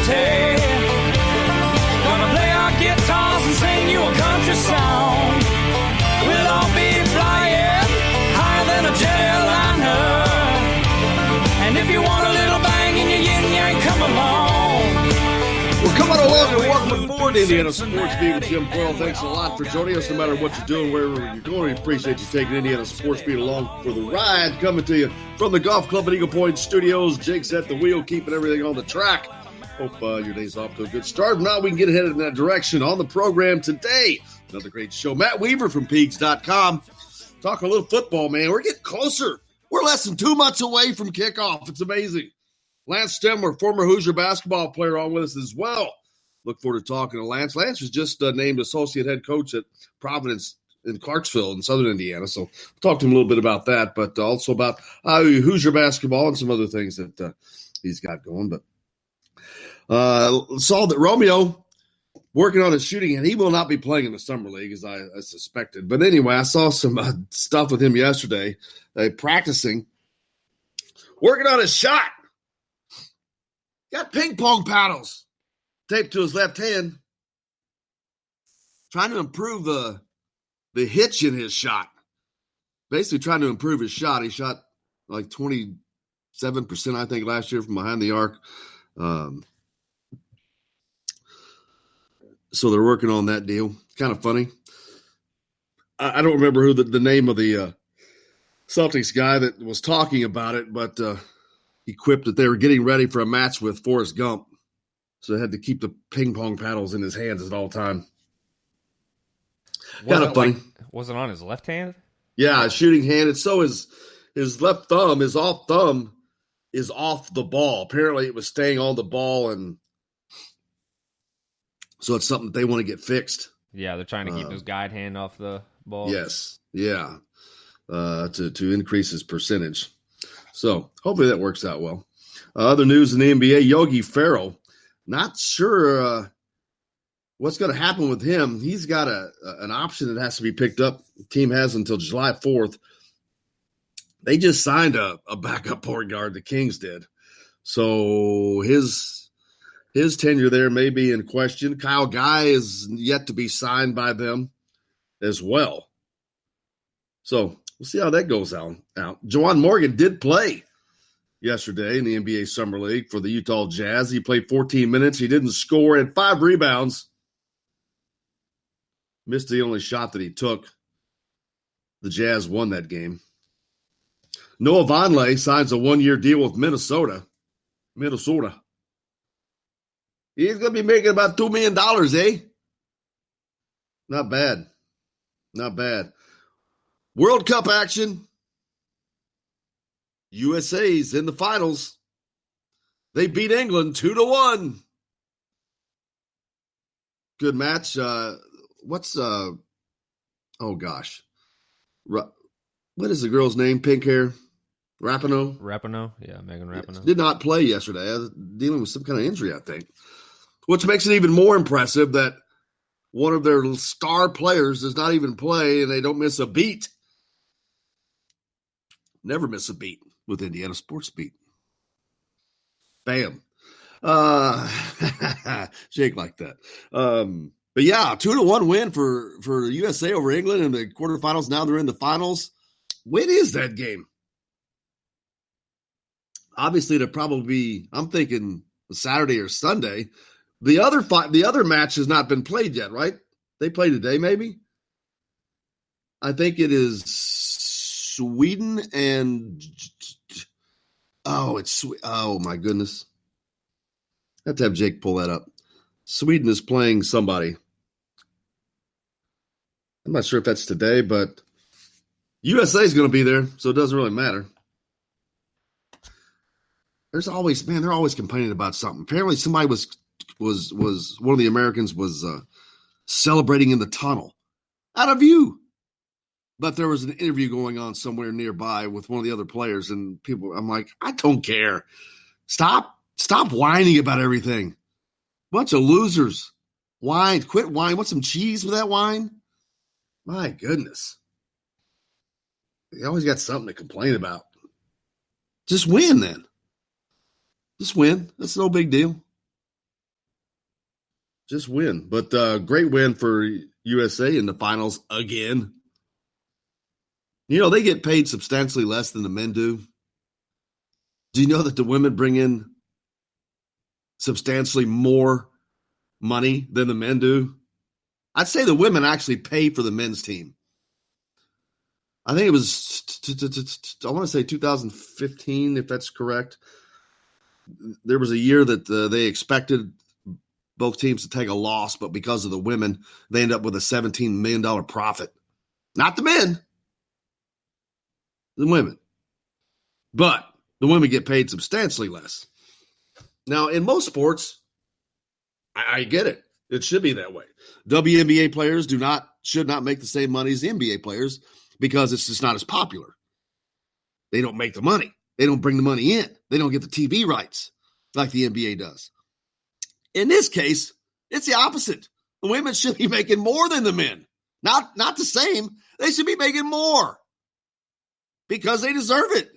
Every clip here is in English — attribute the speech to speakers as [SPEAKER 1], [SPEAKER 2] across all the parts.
[SPEAKER 1] liberty. Gonna play our guitars and sing you a country song. We'll all be flying higher than a jetliner. And if you want a little bang in your yin-yang, come along.
[SPEAKER 2] Well, come on along and welcome aboard Indiana Sports Beat with Jim Coyle. Thanks a lot for joining us, no matter what you're doing, wherever you're going. We appreciate you taking Indiana Sports Beat along for the ride. Coming to you from the Golf Club at Eagle Point Studios. Jake's at the wheel, keeping everything on the track. Hope your day's off to a good start. Now we can get headed in that direction. On the program today, another great show. Matt Weaver from Peegs.com. Talk a little football, man. We're getting closer. We're less than 2 months away from kickoff. It's amazing. Lance Stemler, former Hoosier basketball player, on with us as well. Look forward to talking to Lance. Lance was just named associate head coach at Providence in Clarksville in southern Indiana. So we'll talk to him a little bit about that, but also about Hoosier basketball and some other things that he's got going. But saw that Romeo working on his shooting, and he will not be playing in the summer league, as I suspected. But anyway, I saw some stuff with him yesterday, practicing, working on his shot. Got ping pong paddles taped to his left hand, trying to improve the hitch in his shot. Basically trying to improve his shot. He shot like 27%, I think, last year from behind the arc. So they're working on that deal. Kind of funny. I don't remember who the name of the Celtics guy that was talking about it, but he quipped that they were getting ready for a match with Forrest Gump. So they had to keep the ping pong paddles in his hands at all time. Kind of funny.
[SPEAKER 3] Was it on his left hand?
[SPEAKER 2] Yeah, shooting hand. So his left thumb, his off thumb, is off the ball. Apparently it was staying on the ball, and so it's something that they want to get fixed.
[SPEAKER 3] Yeah, they're trying to keep his guide hand off the ball.
[SPEAKER 2] Yes, yeah, to increase his percentage. So hopefully that works out well. Other news in the NBA, Yogi Ferrell. Not sure what's going to happen with him. He's got an option that has to be picked up. The team has until July 4th. They just signed a backup point guard. The Kings did. So his tenure there may be in question. Kyle Guy is yet to be signed by them as well. So we'll see how that goes out. Juwan Morgan did play yesterday in the NBA Summer League for the Utah Jazz. He played 14 minutes. He didn't score, had 5 rebounds. Missed the only shot that he took. The Jazz won that game. Noah Vonleh signs a 1-year deal with Minnesota. He's going to be making about $2 million, eh? Not bad. Not bad. World Cup action. USA's in the finals. They beat England 2-1. Good match. Oh gosh. What is the girl's name? Pink hair? Rapinoe?
[SPEAKER 3] Yeah, Megan Rapinoe.
[SPEAKER 2] Did not play yesterday. Dealing with some kind of injury, I think. Which makes it even more impressive that one of their star players does not even play and they don't miss a beat. Never miss a beat with Indiana Sports Beat. Bam. Shake like that. But yeah, 2-1 win for USA over England in the quarterfinals. Now they're in the finals. When is that game? Obviously, it'll probably be, I'm thinking, Saturday or Sunday. The other match has not been played yet, right? They play today, maybe? I think it is Sweden and oh my goodness. I have to have Jake pull that up. Sweden is playing somebody. I'm not sure if that's today, but USA is going to be there, so it doesn't really matter. They're always complaining about something. Apparently somebody was one of the Americans was celebrating in the tunnel out of view. But there was an interview going on somewhere nearby with one of the other players, and I'm like, I don't care. Stop whining about everything. Bunch of losers. Wine. Quit whining. Want some cheese with that wine? My goodness. They always got something to complain about. Just win then. Just win. That's no big deal. Just win. But great win for USA in the finals again. You know, they get paid substantially less than the men do. Do you know that the women bring in substantially more money than the men do? I'd say the women actually pay for the men's team. I think it was, I want to say 2015, if that's correct. There was a year that they expected both teams to take a loss, but because of the women, they end up with a $17 million profit. Not the men, the women. But the women get paid substantially less. Now, in most sports, I get it. It should be that way. WNBA players should not make the same money as the NBA players because it's just not as popular. They don't make the money. They don't bring the money in. They don't get the TV rights like the NBA does. In this case, it's the opposite. The women should be making more than the men. Not the same. They should be making more because they deserve it.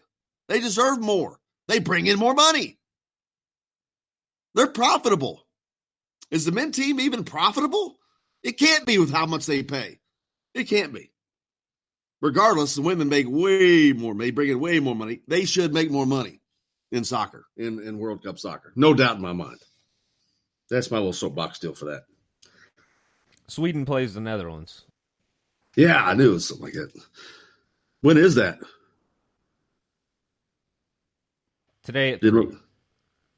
[SPEAKER 2] They deserve more. They bring in more money. They're profitable. Is the men team even profitable? It can't be with how much they pay. It can't be. Regardless, the women make way more. They bring in way more money. They should make more money in soccer, in World Cup soccer. No doubt in my mind. That's my little soapbox deal for that.
[SPEAKER 3] Sweden plays the Netherlands.
[SPEAKER 2] Yeah, I knew it was something like that. When is that?
[SPEAKER 3] Today at 3.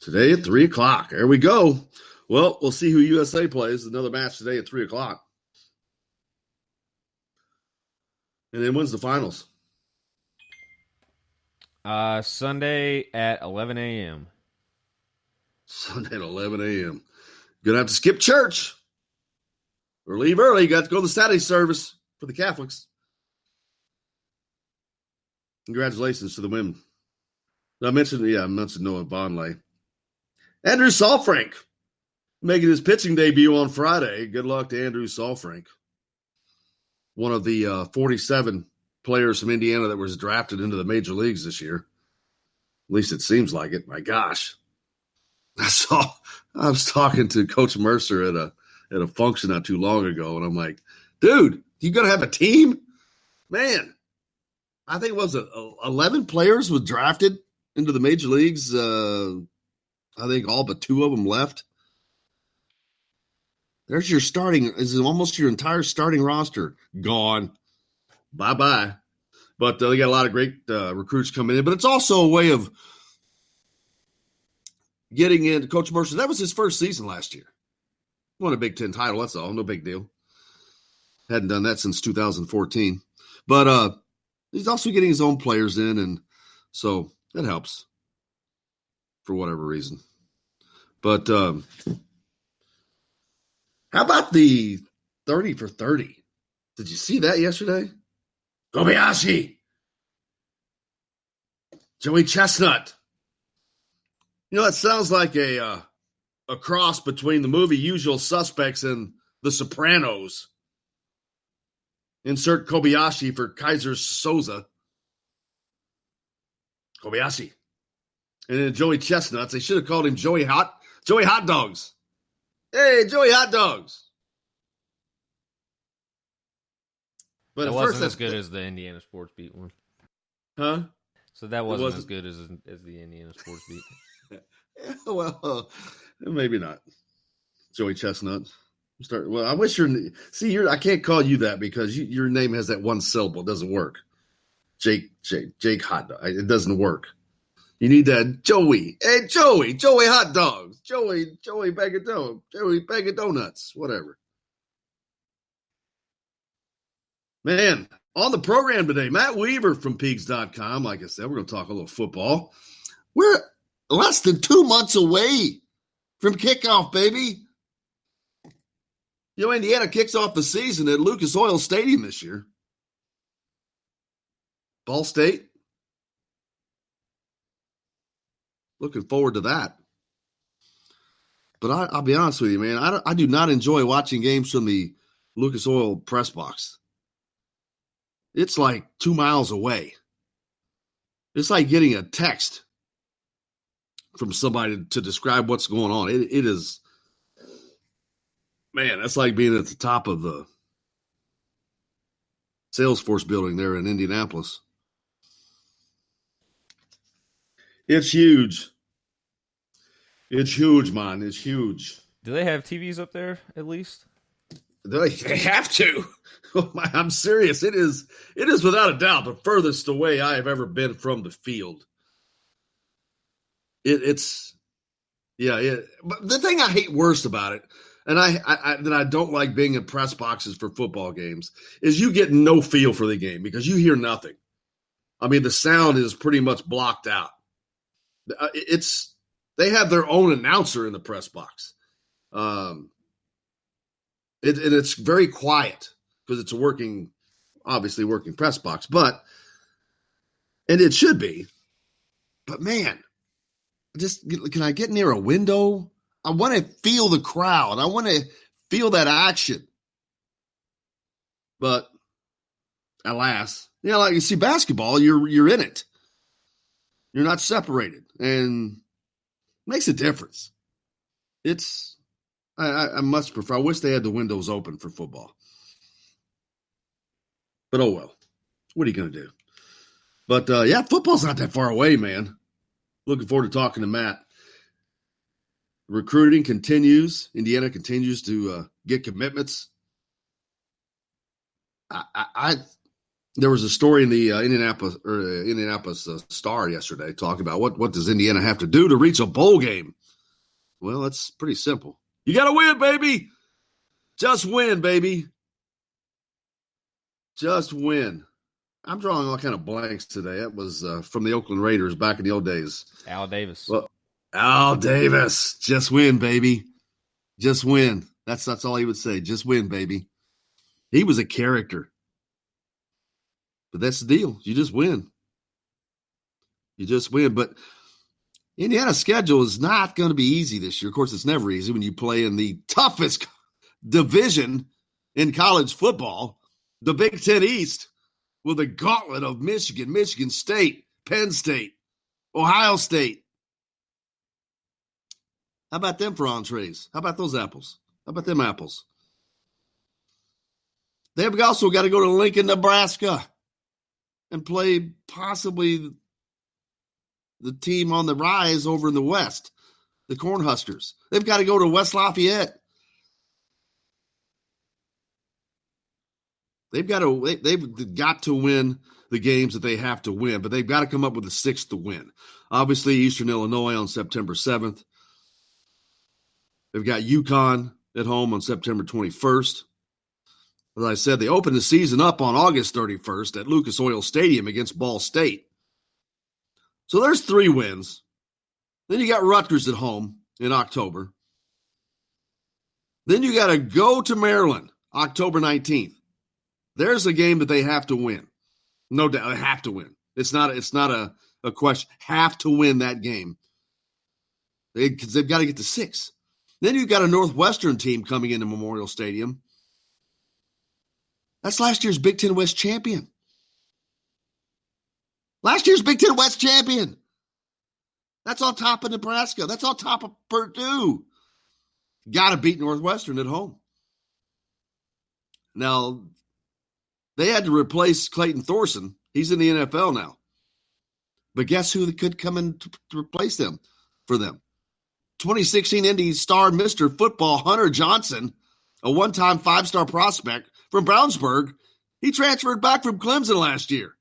[SPEAKER 2] Today at 3 o'clock. There we go. Well, we'll see who USA plays. Another match today at 3 o'clock. And then when's the finals?
[SPEAKER 3] Sunday at 11 a.m.
[SPEAKER 2] Sunday at 11 a.m. Gonna have to skip church or leave early. You got to go to the Saturday service for the Catholics. Congratulations to the women. I mentioned Noah Vonleh. Andrew Saalfrank making his pitching debut on Friday. Good luck to Andrew Saalfrank. One of the 47 players from Indiana that was drafted into the major leagues this year. At least it seems like it. My gosh. I was talking to Coach Mercer at a function not too long ago, and I'm like, dude, you got to have a team? Man, I think it was 11 players was drafted into the major leagues. I think all but 2 of them left. There's your almost your entire starting roster gone. Bye-bye. But they got a lot of great recruits coming in. But it's also a way of getting into Coach Mercer. That was his first season last year. Won a Big Ten title, that's all. No big deal. Hadn't done that since 2014. But he's also getting his own players in, and so that helps for whatever reason. But how about the 30 for 30? Did you see that yesterday? Kobayashi. Joey Chestnut. You know, that sounds like a cross between the movie Usual Suspects and The Sopranos. Insert Kobayashi for Kaiser Soze. Kobayashi. And then Joey Chestnuts. They should have called him Joey Hot Dogs. Hey, Joey Hot Dogs. But
[SPEAKER 3] That wasn't as good as the Indiana Sports Beat one.
[SPEAKER 2] Huh?
[SPEAKER 3] So that wasn't as good as the Indiana Sports Beat.
[SPEAKER 2] Well, maybe not. Joey Chestnut. Well, I wish I can't call you that because your name has that one syllable. It doesn't work. Jake Hot Dog. It doesn't work. You need that Joey. Hey, Joey Hot Dogs. Joey Bag of Donuts. Joey Bag of Donuts. Whatever. Man, on the program today, Matt Weaver from Pigs.com. Like I said, we're going to talk a little football. We're less than 2 months away from kickoff, baby. You know, Indiana kicks off the season at Lucas Oil Stadium this year. Ball State. Looking forward to that. But I'll be honest with you, man. I do not enjoy watching games from the Lucas Oil press box. It's like 2 miles away. It's like getting a text from somebody to describe what's going on. It is Man, that's like being at the top of the Salesforce building there in Indianapolis. It's huge. It's huge, man. It's huge.
[SPEAKER 3] Do they have TVs up there at least?
[SPEAKER 2] They have to. Oh my, I'm serious. It is without a doubt the furthest away I have ever been from the field. It's but the thing I hate worst about it, and I don't like being in press boxes for football games, is you get no feel for the game because you hear nothing. I mean, the sound is pretty much blocked out. They have their own announcer in the press box. It's very quiet because it's obviously working press box, and it should be. But man, can I get near a window? I want to feel the crowd. I want to feel that action. But alas, like you see basketball, you're in it. You're not separated, and it makes a difference. I much prefer. I wish they had the windows open for football. But oh well. What are you going to do? But football's not that far away, man. Looking forward to talking to Matt. Recruiting continues. Indiana continues to get commitments. There was a story in the Indianapolis Star yesterday talking about what does Indiana have to do to reach a bowl game. Well, that's pretty simple. You got to win, baby. Just win, baby. Just win. I'm drawing all kind of blanks today. That was from the Oakland Raiders back in the old days.
[SPEAKER 3] Al Davis.
[SPEAKER 2] Well, Al Davis. Just win, baby. Just win. That's all he would say. Just win, baby. He was a character. But that's the deal. You just win. You just win. But Indiana's schedule is not going to be easy this year. Of course, it's never easy when you play in the toughest division in college football, the Big Ten East, with a gauntlet of Michigan, Michigan State, Penn State, Ohio State. How about them for entrees? How about those apples? How about them apples? They've also got to go to Lincoln, Nebraska, and play possibly the team on the rise over in the West, the Cornhuskers. They've got to go to West Lafayette. They've got to win the games that they have to win, but they've got to come up with a sixth to win. Obviously, Eastern Illinois on September 7th. They've got UConn at home on September 21st. As I said, they open the season up on August 31st at Lucas Oil Stadium against Ball State. So there's 3 wins. Then you got Rutgers at home in October. Then you got to go to Maryland, October 19th. There's a game that they have to win. No doubt, they have to win. It's not a question. Have to win that game. Because they've got to get to 6. Then you've got a Northwestern team coming into Memorial Stadium. That's last year's Big Ten West champion. Last year's Big Ten West champion. That's on top of Nebraska. That's on top of Purdue. Got to beat Northwestern at home. Now, they had to replace Clayton Thorson. He's in the NFL now. But guess who could come in to replace them for them? 2016 Indy star Mr. Football Hunter Johnson, a one-time 5-star prospect from Brownsburg. He transferred back from Clemson last year.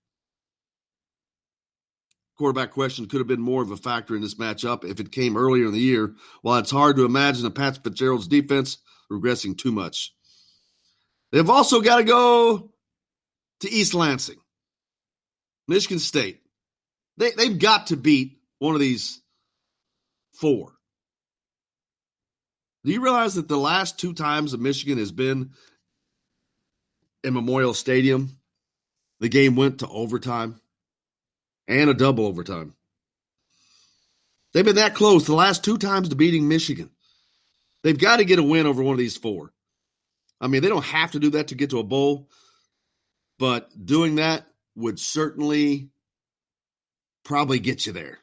[SPEAKER 2] Quarterback question could have been more of a factor in this matchup if it came earlier in the year, while it's hard to imagine a Pat Fitzgerald's defense regressing too much. They've also got to go to East Lansing, Michigan State. They've got to beat one of these 4. Do you realize that the last 2 times that Michigan has been in Memorial Stadium, the game went to overtime and a double overtime? They've been that close the last 2 times to beating Michigan. They've got to get a win over one of these 4. I mean, they don't have to do that to get to a bowl, but doing that would certainly probably get you there.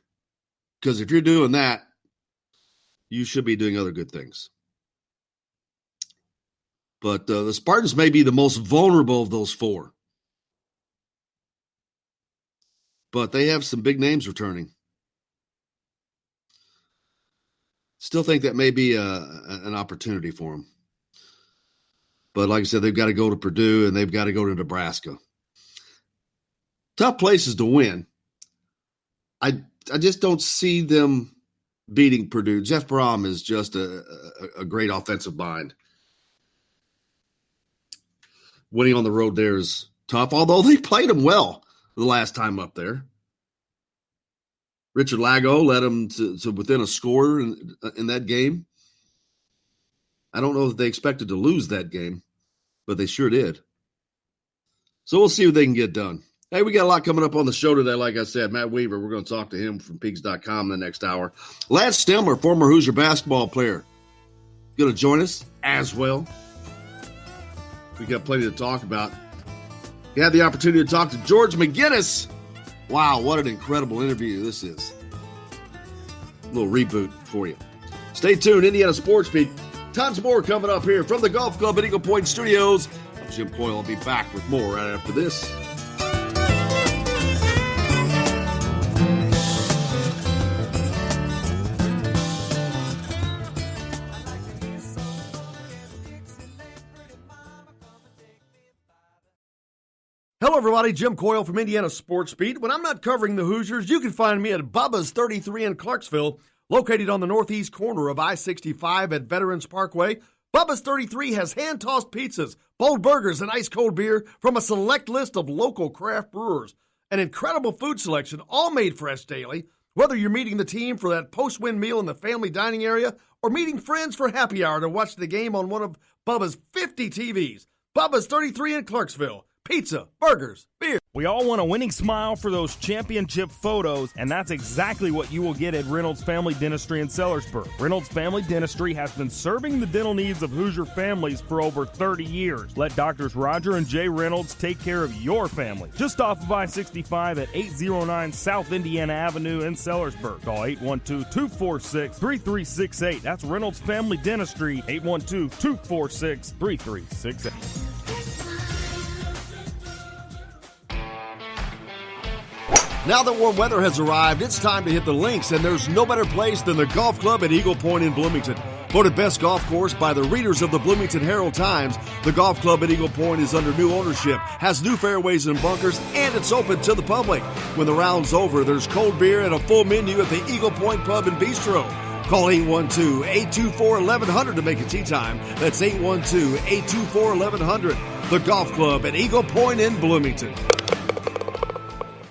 [SPEAKER 2] Because if you're doing that, you should be doing other good things. But the Spartans may be the most vulnerable of those four. But they have some big names returning. Still think that may be an opportunity for them. But like I said, they've got to go to Purdue and they've got to go to Nebraska. Tough places to win. I just don't see them beating Purdue. Jeff Brom is just a great offensive mind. Winning on the road there is tough, although they played them well the last time up there. Richard Lago led them to within a score in that game. I don't know that they expected to lose that game, but they sure did. So we'll see what they can get done. Hey, we got a lot coming up on the show today. Like I said, Matt Weaver, we're going to talk to him from Pigs.com in the next hour. Lance Stemler, former Hoosier basketball player, going to join us as well. We got plenty to talk about. You had the opportunity to talk to George McGinnis. Wow, what an incredible interview this is. A little reboot for you. Stay tuned, Indiana Sports Beat. Tons more coming up here from the Golf Club at Eagle Point Studios. I'm Jim Coyle. I'll be back with more right after this. Hello, everybody. Jim Coyle from Indiana Sports Beat. When I'm not covering the Hoosiers, you can find me at Bubba's 33 in Clarksville, located on the northeast corner of I-65 at Veterans Parkway. Bubba's 33 has hand-tossed pizzas, bold burgers, and ice-cold beer from a select list of local craft brewers. An incredible food selection, all made fresh daily. Whether you're meeting the team for that post-win meal in the family dining area or meeting friends for happy hour to watch the game on one of Bubba's 50 TVs. Bubba's 33 in Clarksville. Pizza, burgers, beer.
[SPEAKER 4] We all want a winning smile for those championship photos, and that's exactly what you will get at Reynolds Family Dentistry in Sellersburg. Reynolds Family Dentistry has been serving the dental needs of Hoosier families for over 30 years. Let Doctors Roger and Jay Reynolds take care of your family. Just off of I-65 at 809 South Indiana Avenue in Sellersburg. Call 812-246-3368. That's Reynolds Family Dentistry, 812-246-3368.
[SPEAKER 2] Now that warm weather has arrived, it's time to hit the links, and there's no better place than the Golf Club at Eagle Point in Bloomington. Voted best golf course by the readers of the Bloomington Herald-Times, the Golf Club at Eagle Point is under new ownership, has new fairways and bunkers, and it's open to the public. When the round's over, there's cold beer and a full menu at the Eagle Point Pub and Bistro. Call 812-824-1100 to make a tee time. That's 812-824-1100. The Golf Club at Eagle Point in Bloomington.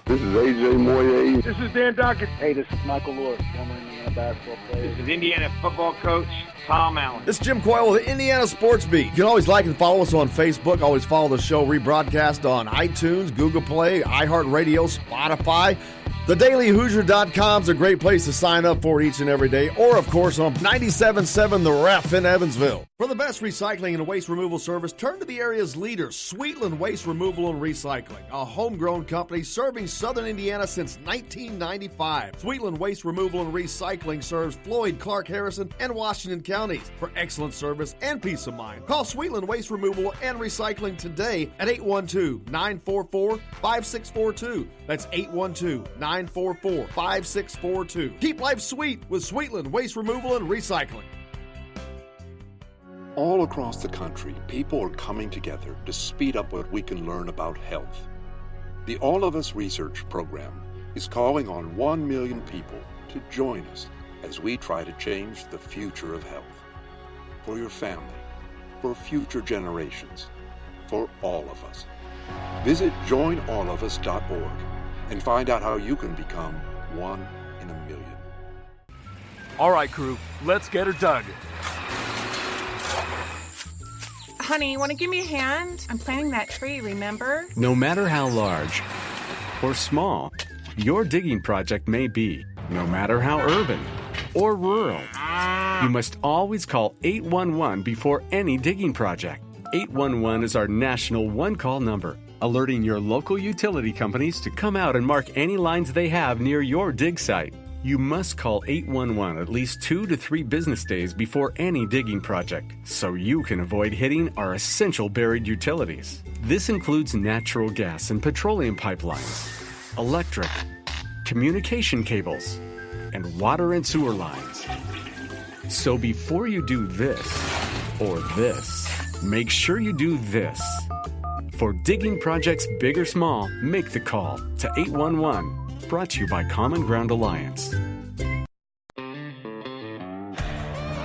[SPEAKER 5] This is AJ Moye.
[SPEAKER 6] This is Dan Dockett.
[SPEAKER 7] Hey, this is Michael Lord, former Indiana basketball player.
[SPEAKER 6] This is Indiana football coach Tom Allen.
[SPEAKER 2] This is Jim Coyle with the Indiana Sports Beat. You can always like and follow us on Facebook. Always follow the show rebroadcast on iTunes, Google Play, iHeartRadio, Spotify. TheDailyHoosier.com is a great place to sign up for each and every day. Or, of course, on 97.7 The Ref in Evansville. For the best recycling and waste removal service, turn to the area's leader, Sweetland Waste Removal and Recycling, a homegrown company serving southern Indiana since 1995. Sweetland Waste Removal and Recycling serves Floyd, Clark, Harrison, and Washington counties. For excellent service and peace of mind, call Sweetland Waste Removal and Recycling today at 812-944-5642. That's 812-944-5642. Keep life sweet with Sweetland Waste Removal and Recycling.
[SPEAKER 8] All across the country, people are coming together to speed up what we can learn about health. The All of Us Research Program is calling on 1 million people to join us as we try to change the future of health. For your family, for future generations, for all of us. Visit joinallofus.org and find out how you can become 1 in a million.
[SPEAKER 9] All right, crew, let's get her dug.
[SPEAKER 10] Honey, you want to give me a hand? I'm planting that tree, remember?
[SPEAKER 11] No matter how large or small your digging project may be, no matter how urban or rural, you must always call 811 before any digging project. 811 is our national one-call number, alerting your local utility companies to come out and mark any lines they have near your dig site. You must call 811 at least 2 to 3 business days before any digging project so you can avoid hitting our essential buried utilities. This includes natural gas and petroleum pipelines, electric, communication cables, and water and sewer lines. So before you do this or this, make sure you do this. For digging projects big or small, make the call to 811. Brought to you by Common Ground Alliance.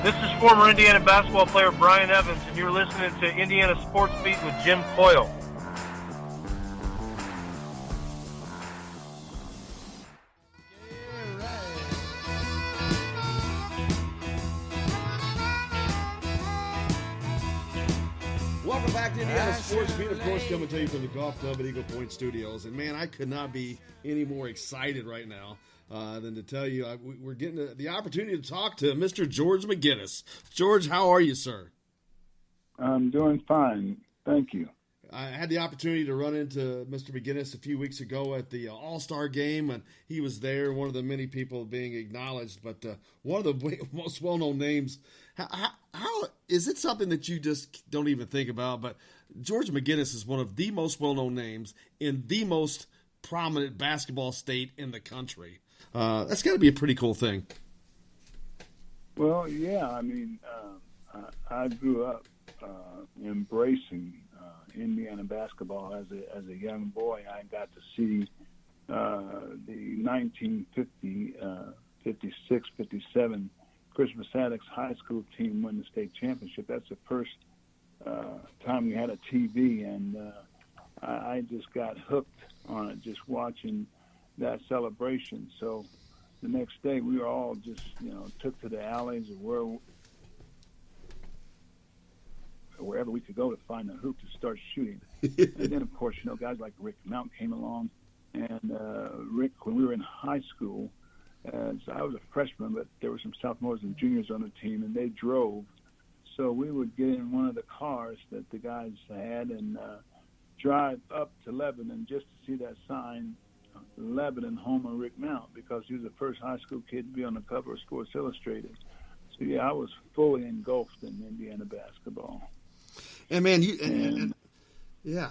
[SPEAKER 6] This is former Indiana basketball player Brian Evans, and you're listening to Indiana Sports Beat with Jim Coyle.
[SPEAKER 2] Welcome back to Indiana Sports Beat, of course, coming to you from the Golf Club at Eagle Point Studios. And, man, I could not be any more excited right now than to tell you we're getting the opportunity to talk to Mr. George McGinnis. George, how are you, sir?
[SPEAKER 7] I'm doing fine. Thank you.
[SPEAKER 2] I had the opportunity to run into Mr. McGinnis a few weeks ago at the All-Star game, and he was there, one of the many people being acknowledged, but one of the most well-known names. How is it something that you just don't even think about? But George McGinnis is one of the most well-known names in the most prominent basketball state in the country. That's got to be a pretty cool thing.
[SPEAKER 7] Well, yeah. I mean, I grew up embracing Indiana basketball as a young boy. I got to see the 1950, 56, 57 Christmas Addicts High School team win the state championship. That's the first time we had a TV, and I just got hooked on it, just watching that celebration. So the next day we were all just, took to the alleys or wherever we could go to find a hoop to start shooting. And then, of course, guys like Rick Mount came along. And Rick, when we were in high school, so I was a freshman, but there were some sophomores and juniors on the team, and they drove. So we would get in one of the cars that the guys had and drive up to Lebanon just to see that sign, Lebanon, home of Rick Mount, because he was the first high school kid to be on the cover of Sports Illustrated. So, yeah, I was fully engulfed in Indiana basketball.
[SPEAKER 2] And, man, yeah.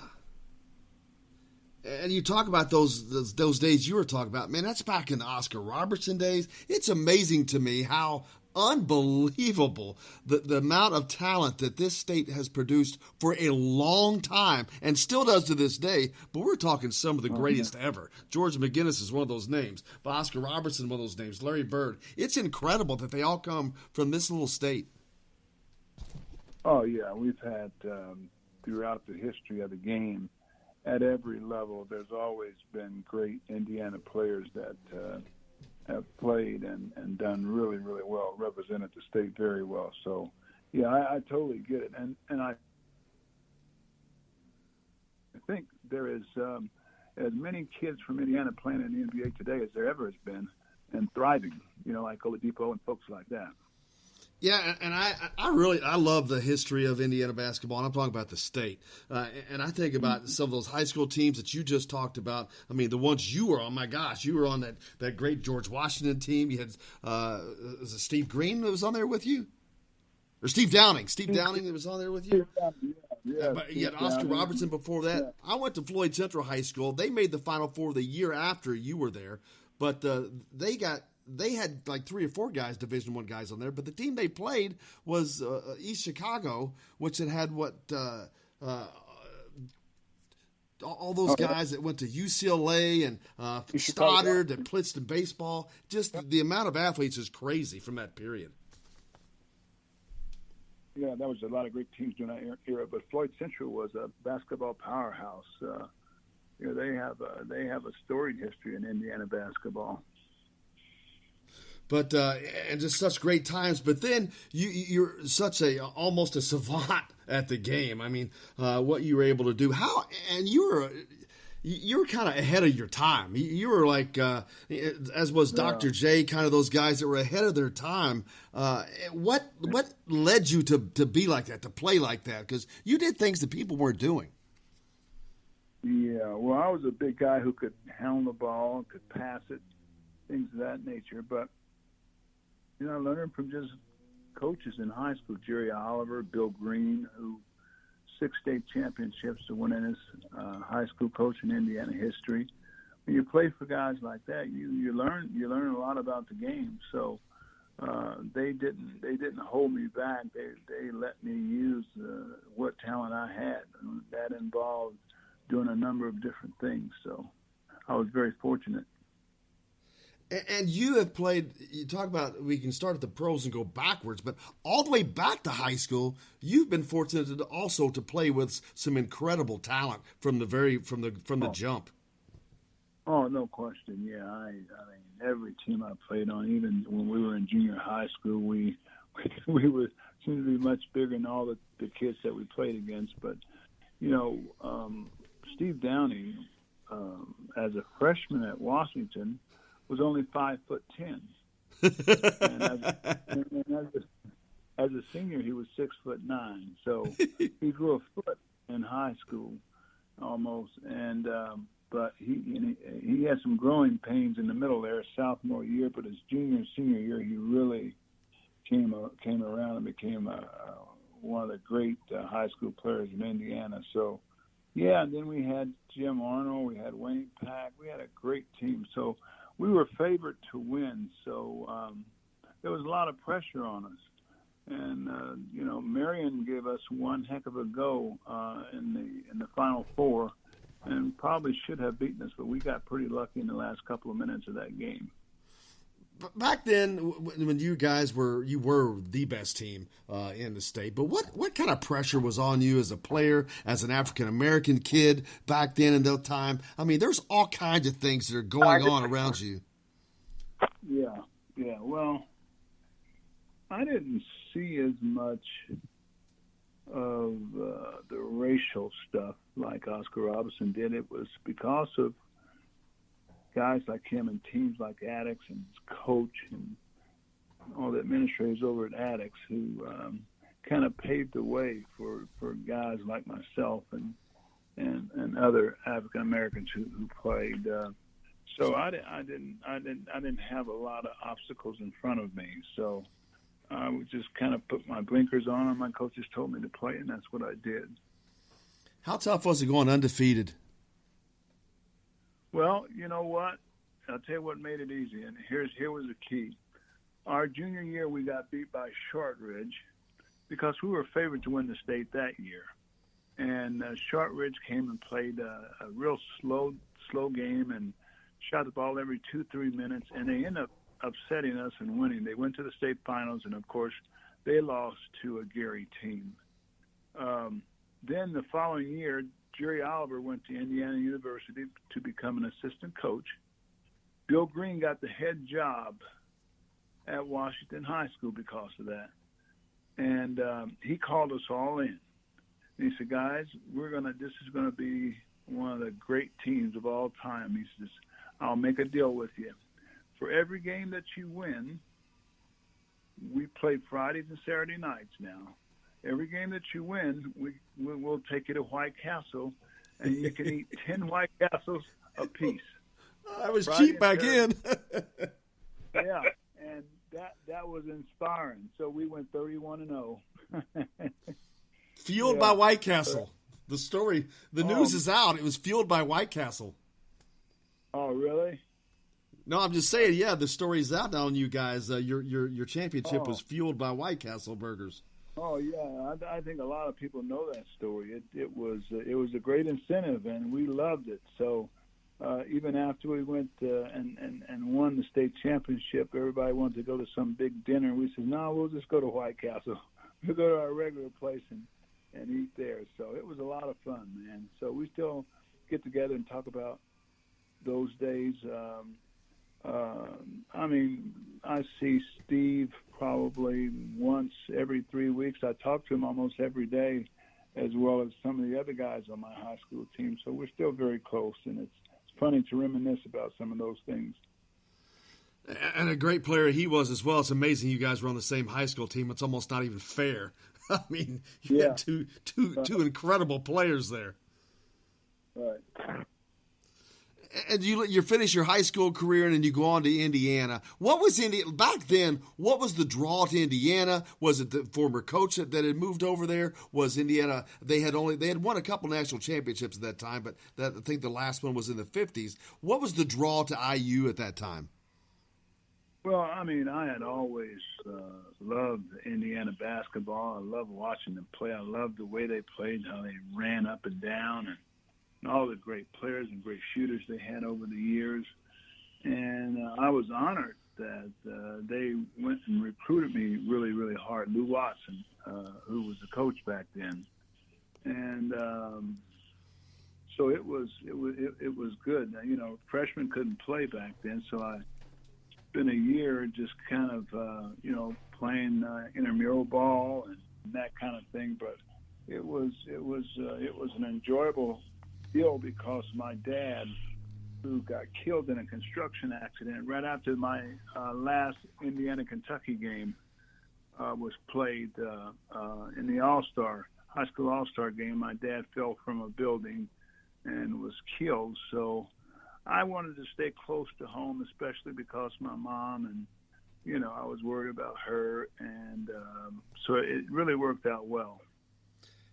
[SPEAKER 2] And you talk about those days you were talking about, man, that's back in the Oscar Robertson days. It's amazing to me how unbelievable the amount of talent that this state has produced for a long time and still does to this day. But we're talking some of the greatest ever. George McGinnis is one of those names. But Oscar Robertson, one of those names. Larry Bird. It's incredible that they all come from this little state.
[SPEAKER 7] Oh, yeah. We've had throughout the history of the game, at every level, there's always been great Indiana players that have played and done really, really well, represented the state very well. So, yeah, I totally get it. And I think there is as many kids from Indiana playing in the NBA today as there ever has been and thriving, like Oladipo and folks like that.
[SPEAKER 2] Yeah, and I love the history of Indiana basketball, and I'm talking about the state. And I think about some of those high school teams that you just talked about. I mean, the ones you were on, my gosh, you were on that great George Washington team. You had, was it Steve Green that was on there with you? Or Steve Downing. Steve Downing that was on there with you?
[SPEAKER 7] Yeah,
[SPEAKER 2] but you had Oscar Robertson before that. Yeah. I went to Floyd Central High School. They made the Final Four the year after you were there, but they had like 3 or 4 guys, Division I guys on there, but the team they played was East Chicago, which had all those guys that went to UCLA and Stoddard and Princeton baseball. Just the amount of athletes is crazy from that period.
[SPEAKER 7] Yeah, that was a lot of great teams during that era. But Floyd Central was a basketball powerhouse. They have a storied history in Indiana basketball.
[SPEAKER 2] But and just such great times. But then you're such almost a savant at the game. I mean, what you were able to do. You were kind of ahead of your time. You were like, as was Dr. J, kind of those guys that were ahead of their time. What led you to be like that, to play like that? Because you did things that people weren't doing.
[SPEAKER 7] Yeah, well, I was a big guy who could handle the ball, could pass it. things of that nature. But, you know, I learned from just coaches in high school, Jerry Oliver, Bill Green, who 6 state championships to win in his high school coach in Indiana history. When you play for guys like that, you learn a lot about the game. So they didn't hold me back. They let me use what talent I had. And that involved doing a number of different things. So I was very fortunate.
[SPEAKER 2] And you have played, you talk about we can start at the pros and go backwards, but all the way back to high school, you've been fortunate also to play with some incredible talent from the jump.
[SPEAKER 7] Oh, no question. Yeah, I mean, every team I played on, even when we were in junior high school, we were seemed to be much bigger than all the kids that we played against. But, you know, Steve Downey, as a freshman at Washington, was only 5'10", and as a senior, he was 6'9". So he grew a foot in high school, almost. And but he had some growing pains in the middle there, his sophomore year. But his junior and senior year, he really came around and became one of the great high school players in Indiana. So. Yeah, and then we had Jim Arnold, we had Wayne Pack, we had a great team. So we were favored to win. So there was a lot of pressure on us. And, you know, Marion gave us one heck of a go in the Final Four and probably should have beaten us, but we got pretty lucky in the last couple of minutes of that game.
[SPEAKER 2] Back then, when you guys were the best team in the state, but what kind of pressure was on you as a player, as an African-American kid back then in that time? I mean, there's all kinds of things that are going on around you.
[SPEAKER 7] Yeah. Well, I didn't see as much of the racial stuff like Oscar Robertson did. It was because of guys like him and teams like Addix and his coach and all the administrators over at Addix who kind of paved the way for guys like myself and other African Americans who played. So I didn't have a lot of obstacles in front of me. So I would just kind of put my blinkers on, and my coaches told me to play, and that's what I did.
[SPEAKER 2] How tough was it going undefeated?
[SPEAKER 7] Well, you know what? I'll tell you what made it easy, and here was the key. Our junior year, we got beat by Shortridge because we were favored to win the state that year. And Shortridge came and played a real slow game and shot the ball every 2-3 minutes, and they ended up upsetting us and winning. They went to the state finals, and, of course, they lost to a Gary team. Then the following year, Jerry Oliver went to Indiana University to become an assistant coach. Bill Green got the head job at Washington High School because of that. And he called us all in. And he said, guys, this is going to be one of the great teams of all time. He says, I'll make a deal with you. For every game that you win, we play Fridays and Saturday nights now. Every game that you win, we'll take you to White Castle, and you can eat 10 White Castles apiece.
[SPEAKER 2] I was cheap back in.
[SPEAKER 7] Yeah, and that was inspiring. So we went 31-0.
[SPEAKER 2] Fueled by White Castle. The story, the news is out. It was fueled by White Castle.
[SPEAKER 7] Oh, really?
[SPEAKER 2] No, I'm just saying. Yeah, the story's out now on you guys. Your championship was fueled by White Castle burgers.
[SPEAKER 7] Oh yeah, I think a lot of people know that story. It was a great incentive, and we loved it. So even after we went and won the state championship, everybody wanted to go to some big dinner. We said, no, we'll just go to White Castle. We'll go to our regular place and eat there. So it was a lot of fun, man. So we still get together and talk about those days. I mean, I see Steve probably once every 3 weeks. I talk to him almost every day, as well as some of the other guys on my high school team. So we're still very close, and it's funny to reminisce about some of those things.
[SPEAKER 2] And a great player he was as well. It's amazing you guys were on the same high school team. It's almost not even fair. I mean, you had two incredible players there.
[SPEAKER 7] Right.
[SPEAKER 2] And you finish your high school career and then you go on to Indiana. What was back then? What was the draw to Indiana? Was it the former coach that had moved over there? Was Indiana? They had won a couple national championships at that time, but I think the last one was in the 50s. What was the draw to IU at that time?
[SPEAKER 7] Well, I mean, I had always loved Indiana basketball. I loved watching them play. I loved the way they played, how they ran up and down, and all the great players and great shooters they had over the years. And I was honored that they went and recruited me really, really hard. Lou Watson, who was the coach back then, and so it was good. Now, you know, freshmen couldn't play back then, so I spent a year just kind of playing intramural ball and that kind of thing. But it was an enjoyable deal because my dad, who got killed in a construction accident right after my last Indiana-Kentucky game was played in the high school All-Star game. My dad fell from a building and was killed. So I wanted to stay close to home, especially because my mom and, you know, I was worried about her. And so it really worked out well.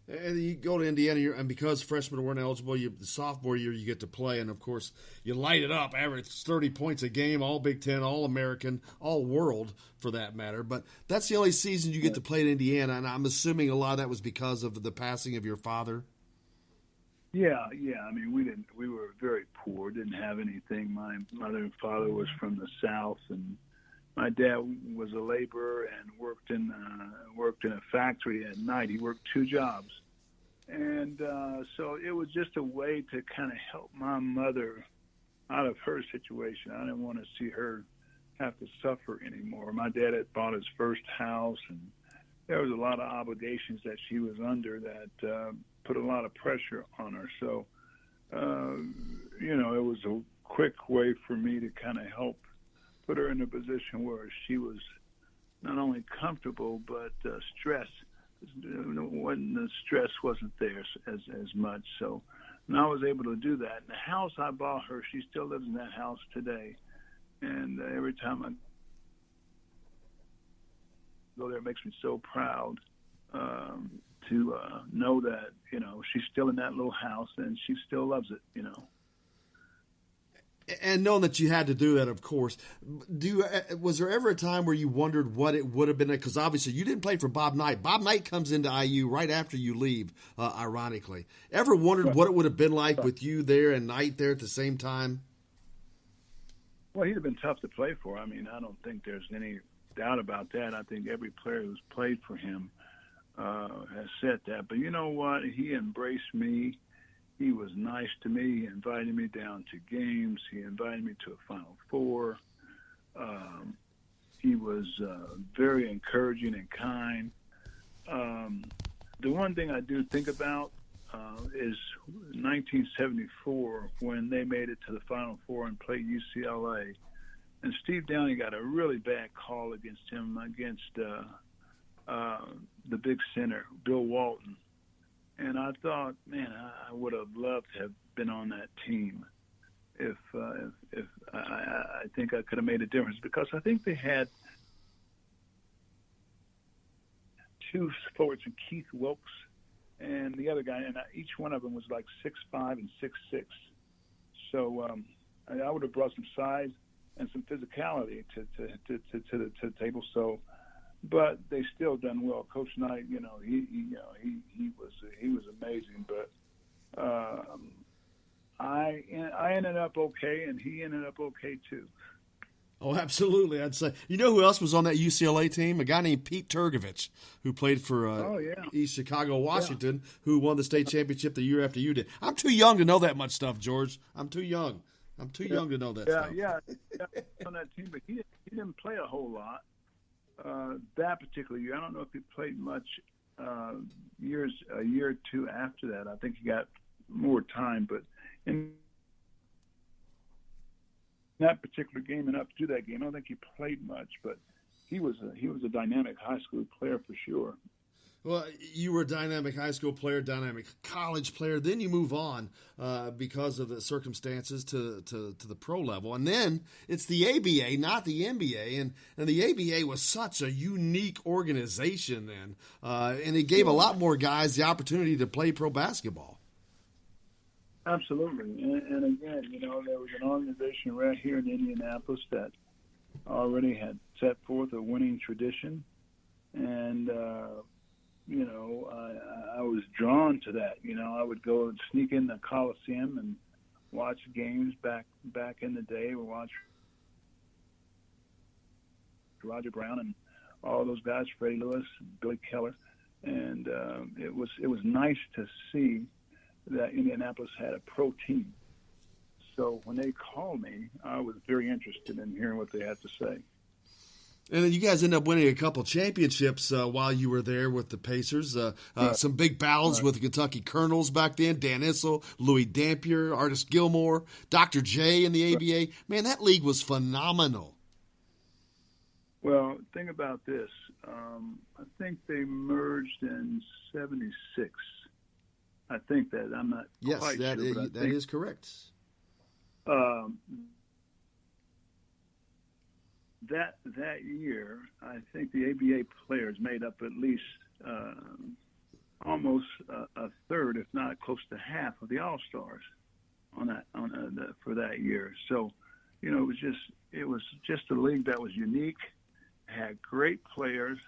[SPEAKER 2] And you go to Indiana, and because freshmen weren't eligible, the sophomore year you get to play, and of course you light it up, average 30 points a game, all Big Ten, all American, all world for that matter. But that's the only season you get to play in Indiana, and I'm assuming a lot of that was because of the passing of your father.
[SPEAKER 7] Yeah. I mean, we were very poor, didn't have anything. My mother and father was from the South, and my dad was a laborer and worked in a factory at night. He worked 2 jobs. And so it was just a way to kind of help my mother out of her situation. I didn't want to see her have to suffer anymore. My dad had bought his first house, and there was a lot of obligations that she was under that put a lot of pressure on her. So, it was a quick way for me to kind of help put her in a position where she was not only comfortable, but the stress wasn't there as much. So, and I was able to do that. And the house I bought her, she still lives in that house today. And every time I go there, it makes me so proud to know that, she's still in that little house and she still loves it,
[SPEAKER 2] And knowing that you had to do that, of course, was there ever a time where you wondered what it would have been? Because obviously you didn't play for Bob Knight. Bob Knight comes into IU right after you leave, ironically. Ever wondered what it would have been like with you there and Knight there at the same time?
[SPEAKER 7] Well, he'd have been tough to play for. I mean, I don't think there's any doubt about that. I think every player who's played for him has said that. But you know what? He embraced me. He was nice to me. He invited me down to games. He invited me to a Final Four. He was very encouraging and kind. The one thing I do think about is 1974 when they made it to the Final Four and played UCLA. And Steve Downing got a really bad call against him, against the big center, Bill Walton. And I thought, man, I would have loved to have been on that team if I think I could have made a difference, because I think they had 2 forwards, and Keith Wilkes and the other guy, and each one of them was like 6'5" and 6'6". So I would have brought some size and some physicality to the table. So. But they still done well. Coach Knight, he was amazing. But I ended up okay, and he ended up okay too.
[SPEAKER 2] Oh, absolutely. I'd say. You know who else was on that UCLA team? A guy named Pete Turgovich, who played for East Chicago, Washington, who won the state championship the year after you did. I'm too young to know that much stuff, George. I'm too young to know that stuff.
[SPEAKER 7] Yeah, on that team, but he didn't play a whole lot. That particular year, I don't know if he played much a year or two after that. I think he got more time, but in that particular game and up to that game, I don't think he played much. But he was a dynamic high school player for sure.
[SPEAKER 2] Well, you were a dynamic high school player, dynamic college player. Then you move on because of the circumstances to the pro level. And then it's the ABA, not the NBA. And the ABA was such a unique organization then. And it gave a lot more guys the opportunity to play pro basketball.
[SPEAKER 7] Absolutely. And again, there was an organization right here in Indianapolis that already had set forth a winning tradition. And, I was drawn to that. I would go and sneak in the Coliseum and watch games back in the day. We watched Roger Brown and all those guys, Freddie Lewis, Billy Keller, and it was nice to see that Indianapolis had a pro team. So when they called me, I was very interested in hearing what they had to say.
[SPEAKER 2] And then you guys end up winning a couple championships while you were there with the Pacers. Some big battles with the Kentucky Colonels back then, Dan Issel, Louis Dampier, Artis Gilmore, Dr. J in the ABA. Man, that league was phenomenal.
[SPEAKER 7] Well, think about this. I think they merged in '76. I think that. I'm not quite sure.
[SPEAKER 2] Yes, that is correct.
[SPEAKER 7] That year, I think the ABA players made up at least almost a third, if not close to half, of the All-Stars for that year. So, it was just a league that was unique, had great players,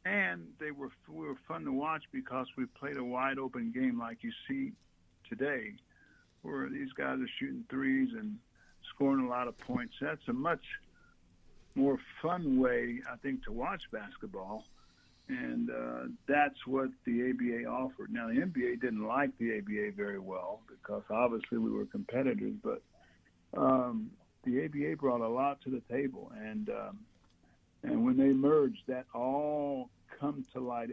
[SPEAKER 7] and we were fun to watch because we played a wide open game like you see today, where these guys are shooting threes and scoring a lot of points. That's a much more fun way, I think, to watch basketball, and that's what the ABA offered. Now, the NBA didn't like the ABA very well because obviously we were competitors, but the ABA brought a lot to the table, and when they merged, that all come to light.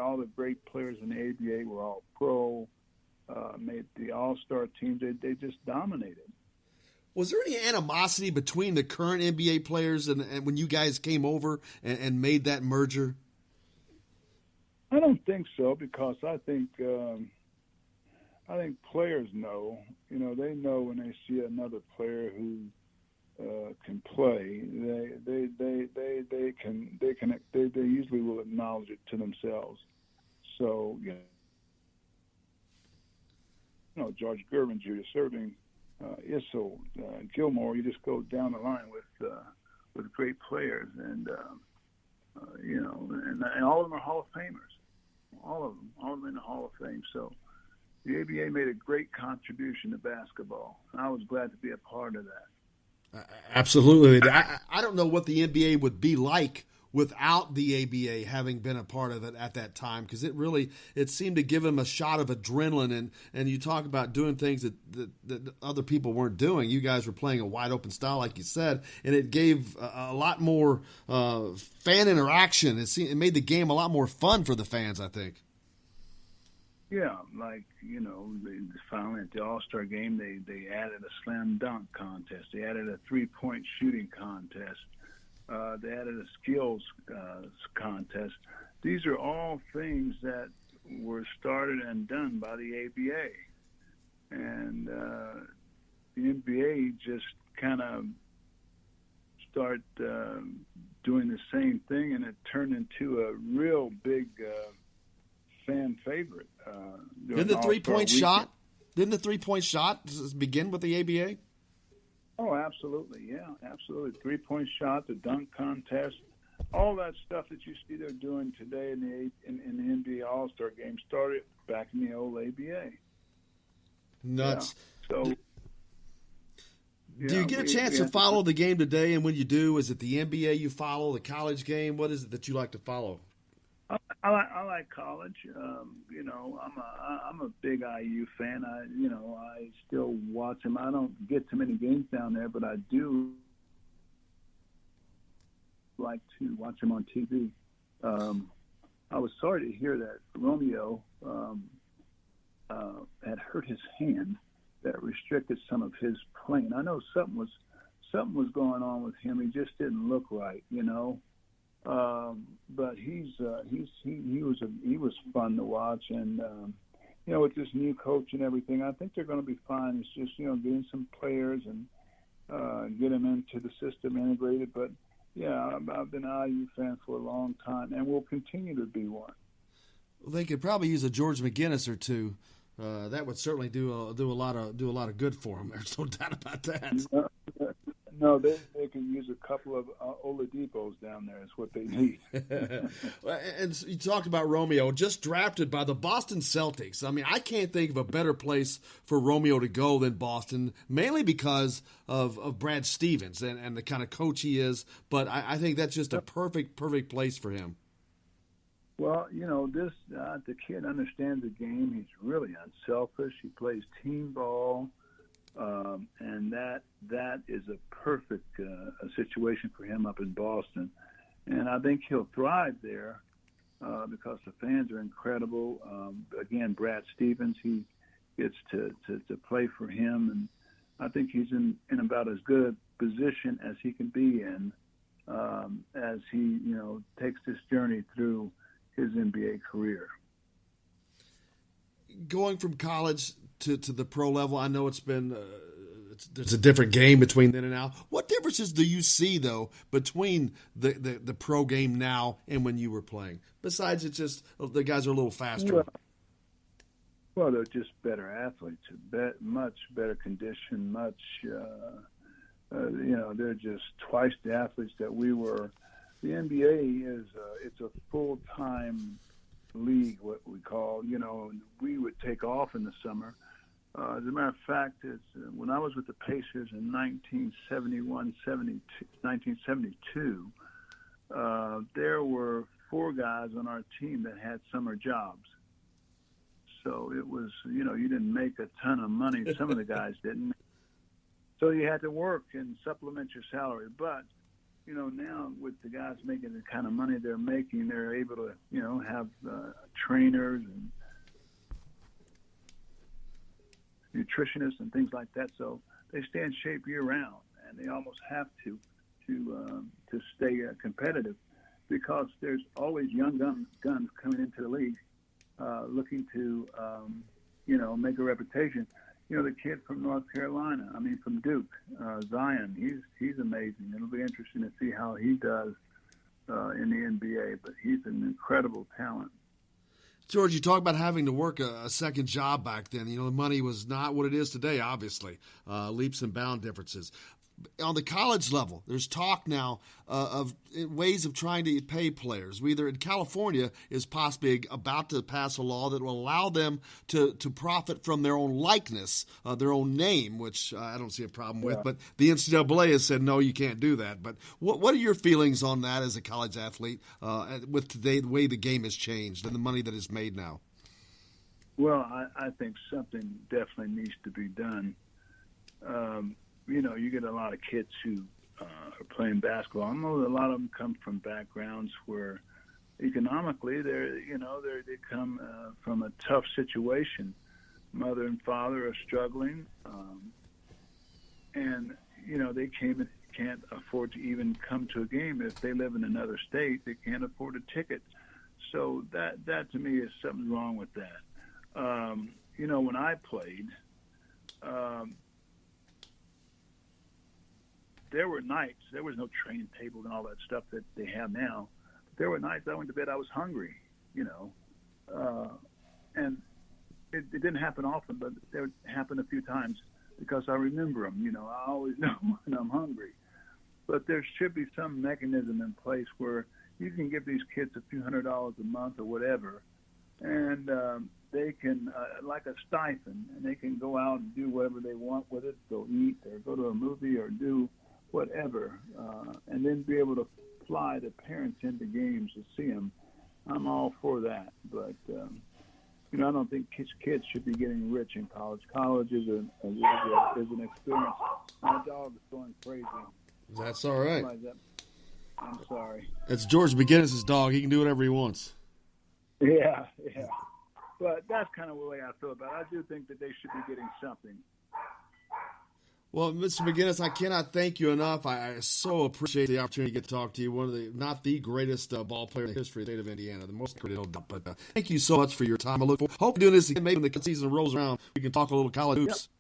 [SPEAKER 7] All the great players in the ABA were all pro, made the All-Star teams. They just dominated.
[SPEAKER 2] Was there any animosity between the current NBA players and when you guys came over and made that merger?
[SPEAKER 7] I don't think so, because I think players know. They know when they see another player who can play. They usually will acknowledge it to themselves. So George Gervin Jr. serving. Issel, Gilmore, you just go down the line with great players, and and all of them are Hall of Famers, all of them in the Hall of Fame. So the ABA made a great contribution to basketball, and I was glad to be a part of that.
[SPEAKER 2] Absolutely. I don't know what the NBA would be like without the ABA having been a part of it at that time, because it seemed to give him a shot of adrenaline, and you talk about doing things that other people weren't doing. You guys were playing a wide open style, like you said, and it gave a lot more fan interaction. It made the game a lot more fun for the fans, I think.
[SPEAKER 7] Yeah, finally at the All-Star game, they added a slam dunk contest. They added a three-point shooting contest. They added a skills contest. These are all things that were started and done by the ABA. And the NBA just kind of started doing the same thing, and it turned into a real big fan favorite.
[SPEAKER 2] Didn't the three-point shot begin with the ABA?
[SPEAKER 7] Oh, absolutely, yeah, absolutely. Three-point shot, the dunk contest, all that stuff that you see they're doing today in the NBA All-Star Game started back in the old ABA.
[SPEAKER 2] Nuts.
[SPEAKER 7] Yeah. So,
[SPEAKER 2] do you get a chance to follow the game today? And when you do, is it the NBA you follow, the college game? What is it that you like to follow?
[SPEAKER 7] I like college. I'm a big IU fan. I still watch them. I don't get too many games down there, but I do like to watch them on TV. I was sorry to hear that Romeo had hurt his hand that restricted some of his playing. I know something was going on with him. He just didn't look right, But he was fun to watch, and with this new coach and everything, I think they're going to be fine. It's just getting some players and get them into the system integrated. But yeah, I've been an IU fan for a long time, and will continue to be one.
[SPEAKER 2] Well, they could probably use a George McGinnis or two. That would certainly do a lot of good for them. There's no doubt about that.
[SPEAKER 7] No, they can use a couple of Oladipos down there. Is what they need.
[SPEAKER 2] And you talked about Romeo, just drafted by the Boston Celtics. I mean, I can't think of a better place for Romeo to go than Boston, mainly because of Brad Stevens and the kind of coach he is. But I think that's just a perfect place for him.
[SPEAKER 7] Well, the kid understands the game. He's really unselfish. He plays team ball. And that is a perfect situation for him up in Boston, and I think he'll thrive there because the fans are incredible. Again, Brad Stevens, he gets to play for him, and I think he's in about as good a position as he can be in as he takes this journey through his NBA career.
[SPEAKER 2] Going from college to the pro level, I know it's been there's a different game between then and now. What differences do you see, though, between the pro game now and when you were playing? Besides, it's just the guys are a little faster.
[SPEAKER 7] Well, they're just better athletes, much better condition, they're just twice the athletes that we were. The NBA it's a full-time league, what we call, we would take off in the summer. As a matter of fact, when I was with the Pacers in 1972, there were 4 guys on our team that had summer jobs. So it was, you didn't make a ton of money. Some of the guys didn't. So you had to work and supplement your salary. But, now with the guys making the kind of money they're making, they're able to, have trainers and nutritionists and things like that, so they stay in shape year round, and they almost have to stay competitive because there's always young guns coming into the league looking to make a reputation. The kid from North Carolina, from Duke, Zion, he's amazing. It'll be interesting to see how he does in the NBA, but he's an incredible talent.
[SPEAKER 2] George, you talk about having to work a second job back then. The money was not what it is today, obviously. Leaps and bound differences. On the college level, there's talk now of ways of trying to pay players. Either in California is possibly about to pass a law that will allow them to profit from their own likeness, their own name, which I don't see a problem with. But the NCAA has said, no, you can't do that. But what are your feelings on that as a college athlete with today, the way the game has changed and the money that is made now?
[SPEAKER 7] Well, I think something definitely needs to be done. You get a lot of kids who are playing basketball. I know a lot of them come from backgrounds where economically they come from a tough situation. Mother and father are struggling, and they can't afford to even come to a game. If they live in another state, they can't afford a ticket. So that to me is something wrong with that. When I played, there were nights, there was no training tables and all that stuff that they have now. There were nights I went to bed, I was hungry, and it didn't happen often, but it happened a few times because I remember them. I always know when I'm hungry. But there should be some mechanism in place where you can give these kids a few $100s a month or whatever, and they can, like a stipend, and they can go out and do whatever they want with it, go eat or go to a movie or do whatever, and then be able to fly the parents into games to see them. I'm all for that, but I don't think kids should be getting rich in college. College is an experience. My dog is going crazy.
[SPEAKER 2] That's all right.
[SPEAKER 7] I'm sorry.
[SPEAKER 2] It's George McGinnis' dog. He can do whatever he wants.
[SPEAKER 7] Yeah. But that's kind of the way I feel about it. I do think that they should be getting something.
[SPEAKER 2] Well, Mr. McGinnis, I cannot thank you enough. I so appreciate the opportunity to get to talk to you. One of the, not the greatest ball player in the history of the state of Indiana, the most critical. But thank you so much for your time. I look forward to doing this again. Maybe when the season rolls around, we can talk a little college hoops.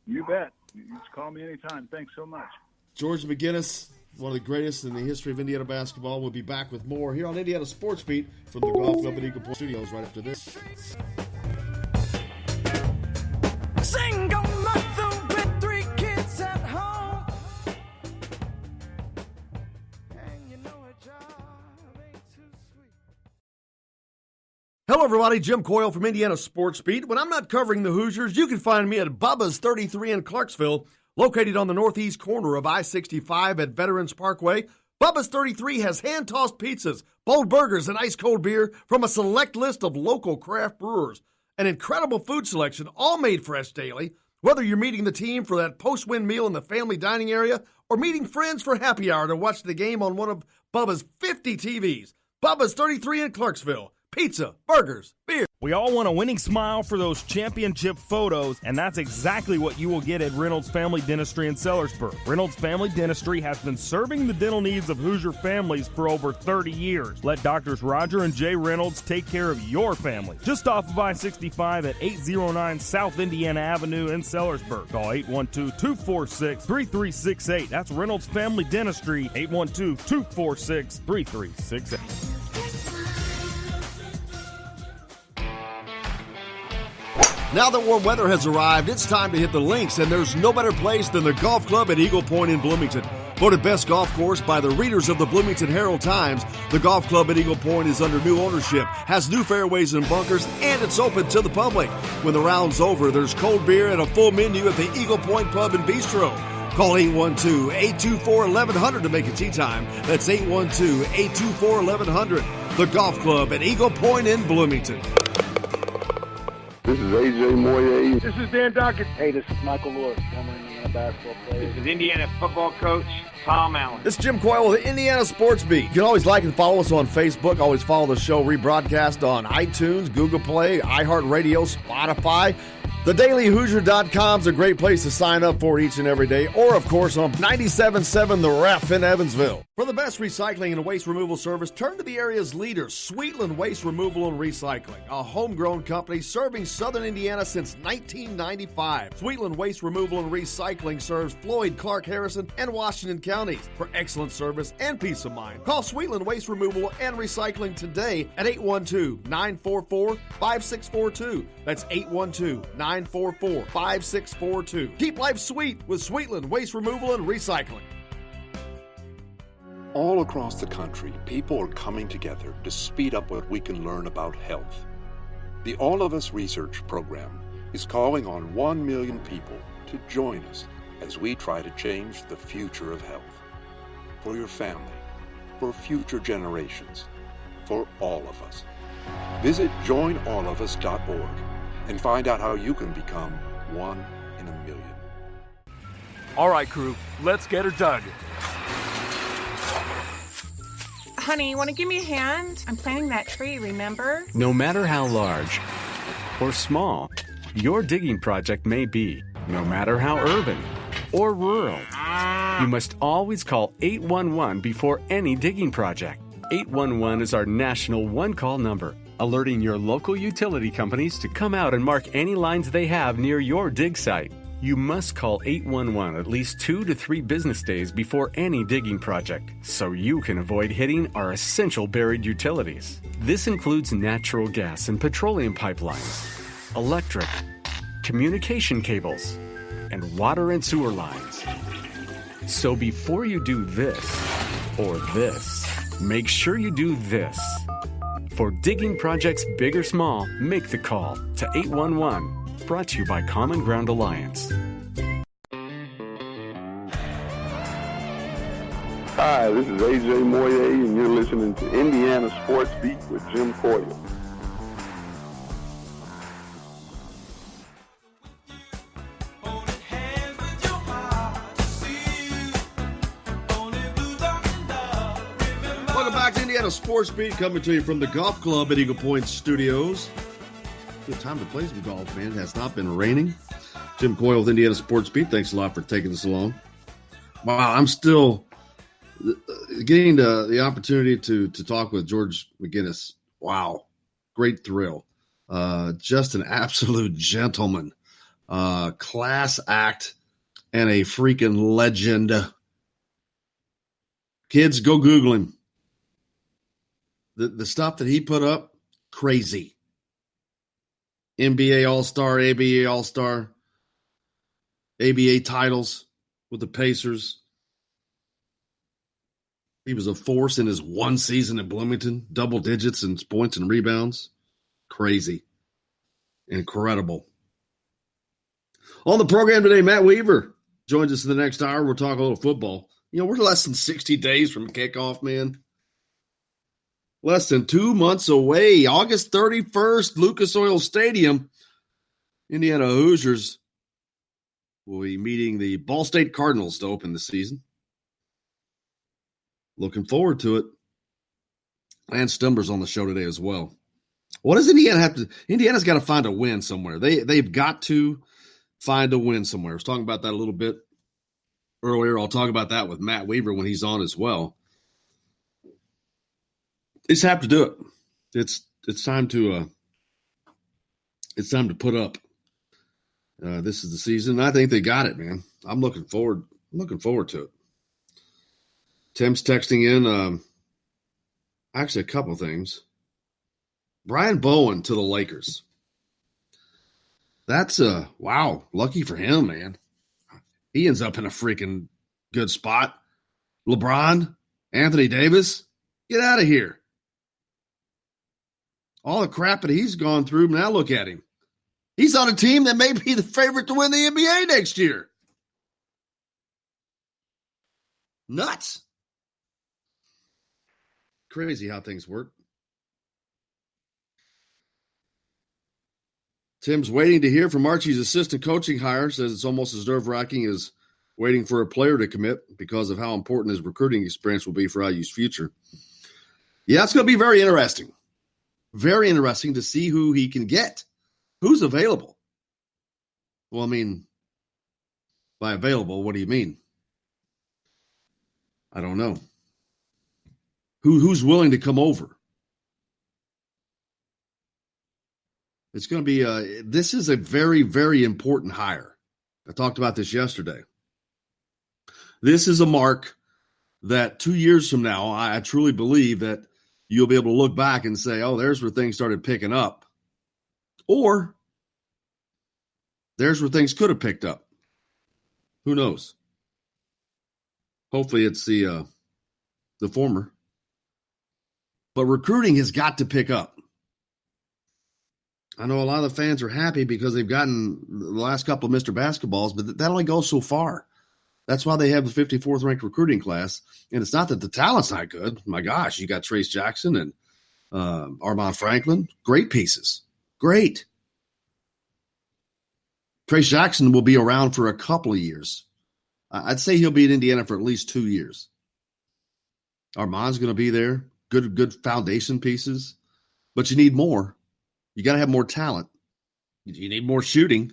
[SPEAKER 7] Yep. You bet. You just call me anytime. Thanks so much.
[SPEAKER 2] George McGinnis, one of the greatest in the history of Indiana basketball. We'll be back with more here on Indiana Sports Beat from the Golf Club at Eagle Point Studios right after this.
[SPEAKER 1] Single mother with 3 kids at home, and you know her job ain't too sweet.
[SPEAKER 2] Hello, everybody. Jim Coyle from Indiana Sports Beat. When I'm not covering the Hoosiers, you can find me at Bubba's 33 in Clarksville, located on the northeast corner of I-65 at Veterans Parkway. Bubba's 33 has hand-tossed pizzas, bold burgers, and ice-cold beer from a select list of local craft brewers. An incredible food selection, all made fresh daily. Whether you're meeting the team for that post-win meal in the family dining area or meeting friends for happy hour to watch the game on one of Bubba's 50 TVs. Bubba's 33 in Clarksville. Pizza, burgers, beer.
[SPEAKER 4] We all want a winning smile for those championship photos, and that's exactly what you will get at Reynolds Family Dentistry in Sellersburg. Reynolds Family Dentistry has been serving the dental needs of Hoosier families for over 30 years. Let Doctors Roger and Jay Reynolds take care of your family. Just off of I-65 at 809 South Indiana Avenue in Sellersburg. Call 812-246-3368. That's Reynolds Family Dentistry, 812-246-3368.
[SPEAKER 2] Now that warm weather has arrived, it's time to hit the links, and there's no better place than the golf club at Eagle Point in Bloomington. Voted best golf course by the readers of the Bloomington Herald-Times, the golf club at Eagle Point is under new ownership, has new fairways and bunkers, and it's open to the public. When the round's over, there's cold beer and a full menu at the Eagle Point Pub and Bistro. Call 812-824-1100 to make a tee time. That's 812-824-1100. The golf club at Eagle Point in Bloomington.
[SPEAKER 5] This is AJ Moye.
[SPEAKER 6] This is Dan Dockett.
[SPEAKER 12] Hey, this is Michael Lewis, former Indiana basketball player.
[SPEAKER 13] This is Indiana football coach Tom Allen.
[SPEAKER 2] This is Jim Coyle with the Indiana Sports Beat. You can always like and follow us on Facebook. Always follow the show rebroadcast on iTunes, Google Play, iHeartRadio, Spotify. TheDailyHoosier.com is a great place to sign up for each and every day. Or, of course, on 97.7 The Ref in Evansville. For the best recycling and waste removal service, turn to the area's leader, Sweetland Waste Removal and Recycling, a homegrown company serving southern Indiana since 1995. Sweetland Waste Removal and Recycling serves Floyd, Clark, Harrison, and Washington counties. For excellent service and peace of mind, call Sweetland Waste Removal and Recycling today at 812-944-5642. That's 812-944-5642. Keep life sweet with Sweetland Waste Removal and Recycling.
[SPEAKER 8] All across the country, people are coming together to speed up what we can learn about health. The All of Us Research Program is calling on 1 million people to join us as we try to change the future of health. For your family, for future generations, for all of us. Visit joinallofus.org and find out how you can become 1 in a million.
[SPEAKER 9] All right, crew, let's get her dug.
[SPEAKER 10] Honey, want to give me a hand? I'm planting that tree, remember?
[SPEAKER 11] No matter how large or small your digging project may be, no matter how urban or rural, you must always call 811 before any digging project. 811 is our national one-call number, alerting your local utility companies to come out and mark any lines they have near your dig site. You must call 811 at least 2 to 3 business days before any digging project, so you can avoid hitting our essential buried utilities. This includes natural gas and petroleum pipelines, electric, communication cables, and water and sewer lines. So before you do this or this, make sure you do this. For digging projects big or small, make the call to 811. Brought to you by Common Ground Alliance.
[SPEAKER 5] Hi, this is AJ Moye, and you're listening to Indiana Sports Beat with Jim Coyle.
[SPEAKER 2] Welcome back to Indiana Sports Beat, coming to you from the golf club at Eagle Point Studios. Good time to play some golf, man. It has not been raining. Jim Coyle with Indiana Sports Beat. Thanks a lot for taking this along. Wow, I'm still getting the opportunity to talk with George McGinnis. Wow, great thrill. Just an absolute gentleman, class act, and a freaking legend. Kids, go Google him. The stuff that he put up, crazy. NBA All-Star, ABA All-Star, ABA titles with the Pacers. He was a force in his one season at Bloomington, double digits in points and rebounds. Crazy. Incredible. On the program today, Matt Weaver joins us in the next hour. We'll talk a little football. You know, we're less than 60 days from kickoff, man. Less than 2 months away. August 31st, Lucas Oil Stadium. Indiana Hoosiers will be meeting the Ball State Cardinals to open the season. Looking forward to it. Lance Stemler's on the show today as well. What does Indiana have to – Indiana's got to find a win somewhere. They've got to find a win somewhere. I was talking about that a little bit earlier. I'll talk about that with Matt Weaver when he's on as well. They just have to do it. It's time to put up. This is the season. I think they got it, man. I'm looking forward to it. Tim's texting in actually a couple things. Brian Bowen to the Lakers. That's wow, lucky for him, man. He ends up in a freaking good spot. LeBron, Anthony Davis, get out of here. All the crap that he's gone through, now look at him. He's on a team that may be the favorite to win the NBA next year. Nuts. Crazy how things work. Tim's waiting to hear from Archie's assistant coaching hire. Says it's almost as nerve-wracking as waiting for a player to commit because of how important his recruiting experience will be for IU's future. Yeah, it's going to be very interesting. Very interesting to see who he can get. Who's available? Well, I mean, by available, what do you mean? I don't know. Who's willing to come over? It's going to be this is a very, very important hire. I talked about this yesterday. This is a mark that 2 years from now, I truly believe that you'll be able to look back and say, oh, there's where things started picking up. Or there's where things could have picked up. Who knows? Hopefully it's the former. But recruiting has got to pick up. I know a lot of the fans are happy because they've gotten the last couple of Mr. Basketballs, but that only goes so far. That's why they have the 54th ranked recruiting class. And it's not that the talent's not good. My gosh, you got Trace Jackson and Armand Franklin. Great pieces. Great. Trace Jackson will be around for a couple of years. I'd say he'll be in Indiana for at least 2 years. Armand's going to be there. Good foundation pieces. But you need more. You got to have more talent. You need more shooting.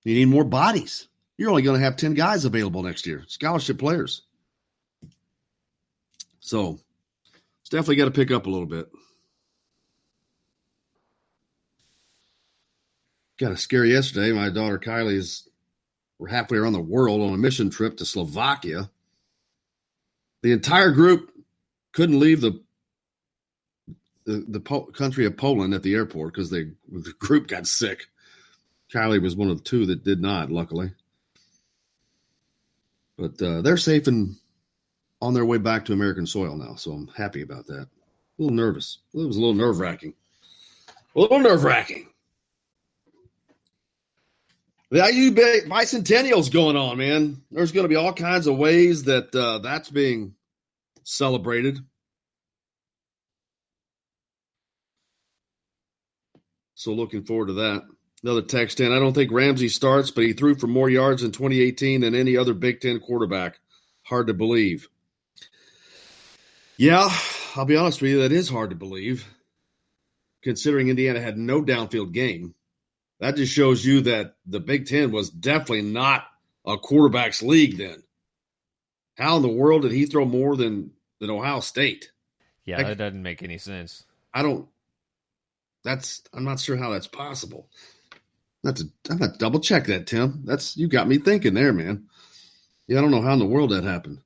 [SPEAKER 2] You need more bodies. You're only going to have 10 guys available next year, scholarship players. So it's definitely got to pick up a little bit. Got a scare yesterday. My daughter we're halfway around the world on a mission trip to Slovakia. The entire group couldn't leave the country of Poland at the airport because the group got sick. Kylie was one of the two that did not, luckily. But they're safe and on their way back to American soil now, so I'm happy about that. A little nervous. It was a little nerve-wracking. The IU bicentennial's going on, man. There's going to be all kinds of ways that that's being celebrated. So looking forward to that. Another text in. I don't think Ramsey starts, but he threw for more yards in 2018 than any other Big Ten quarterback. Hard to believe. Yeah, I'll be honest with you, that is hard to believe, considering Indiana had no downfield game that just shows you that the Big Ten was definitely not a quarterback's league then. How in the world did he throw more than Ohio State?
[SPEAKER 3] Yeah, that doesn't make any sense.
[SPEAKER 2] I'm not sure how that's possible. I'm gonna double check that, Tim. You got me thinking there, man. Yeah, I don't know how in the world that happened.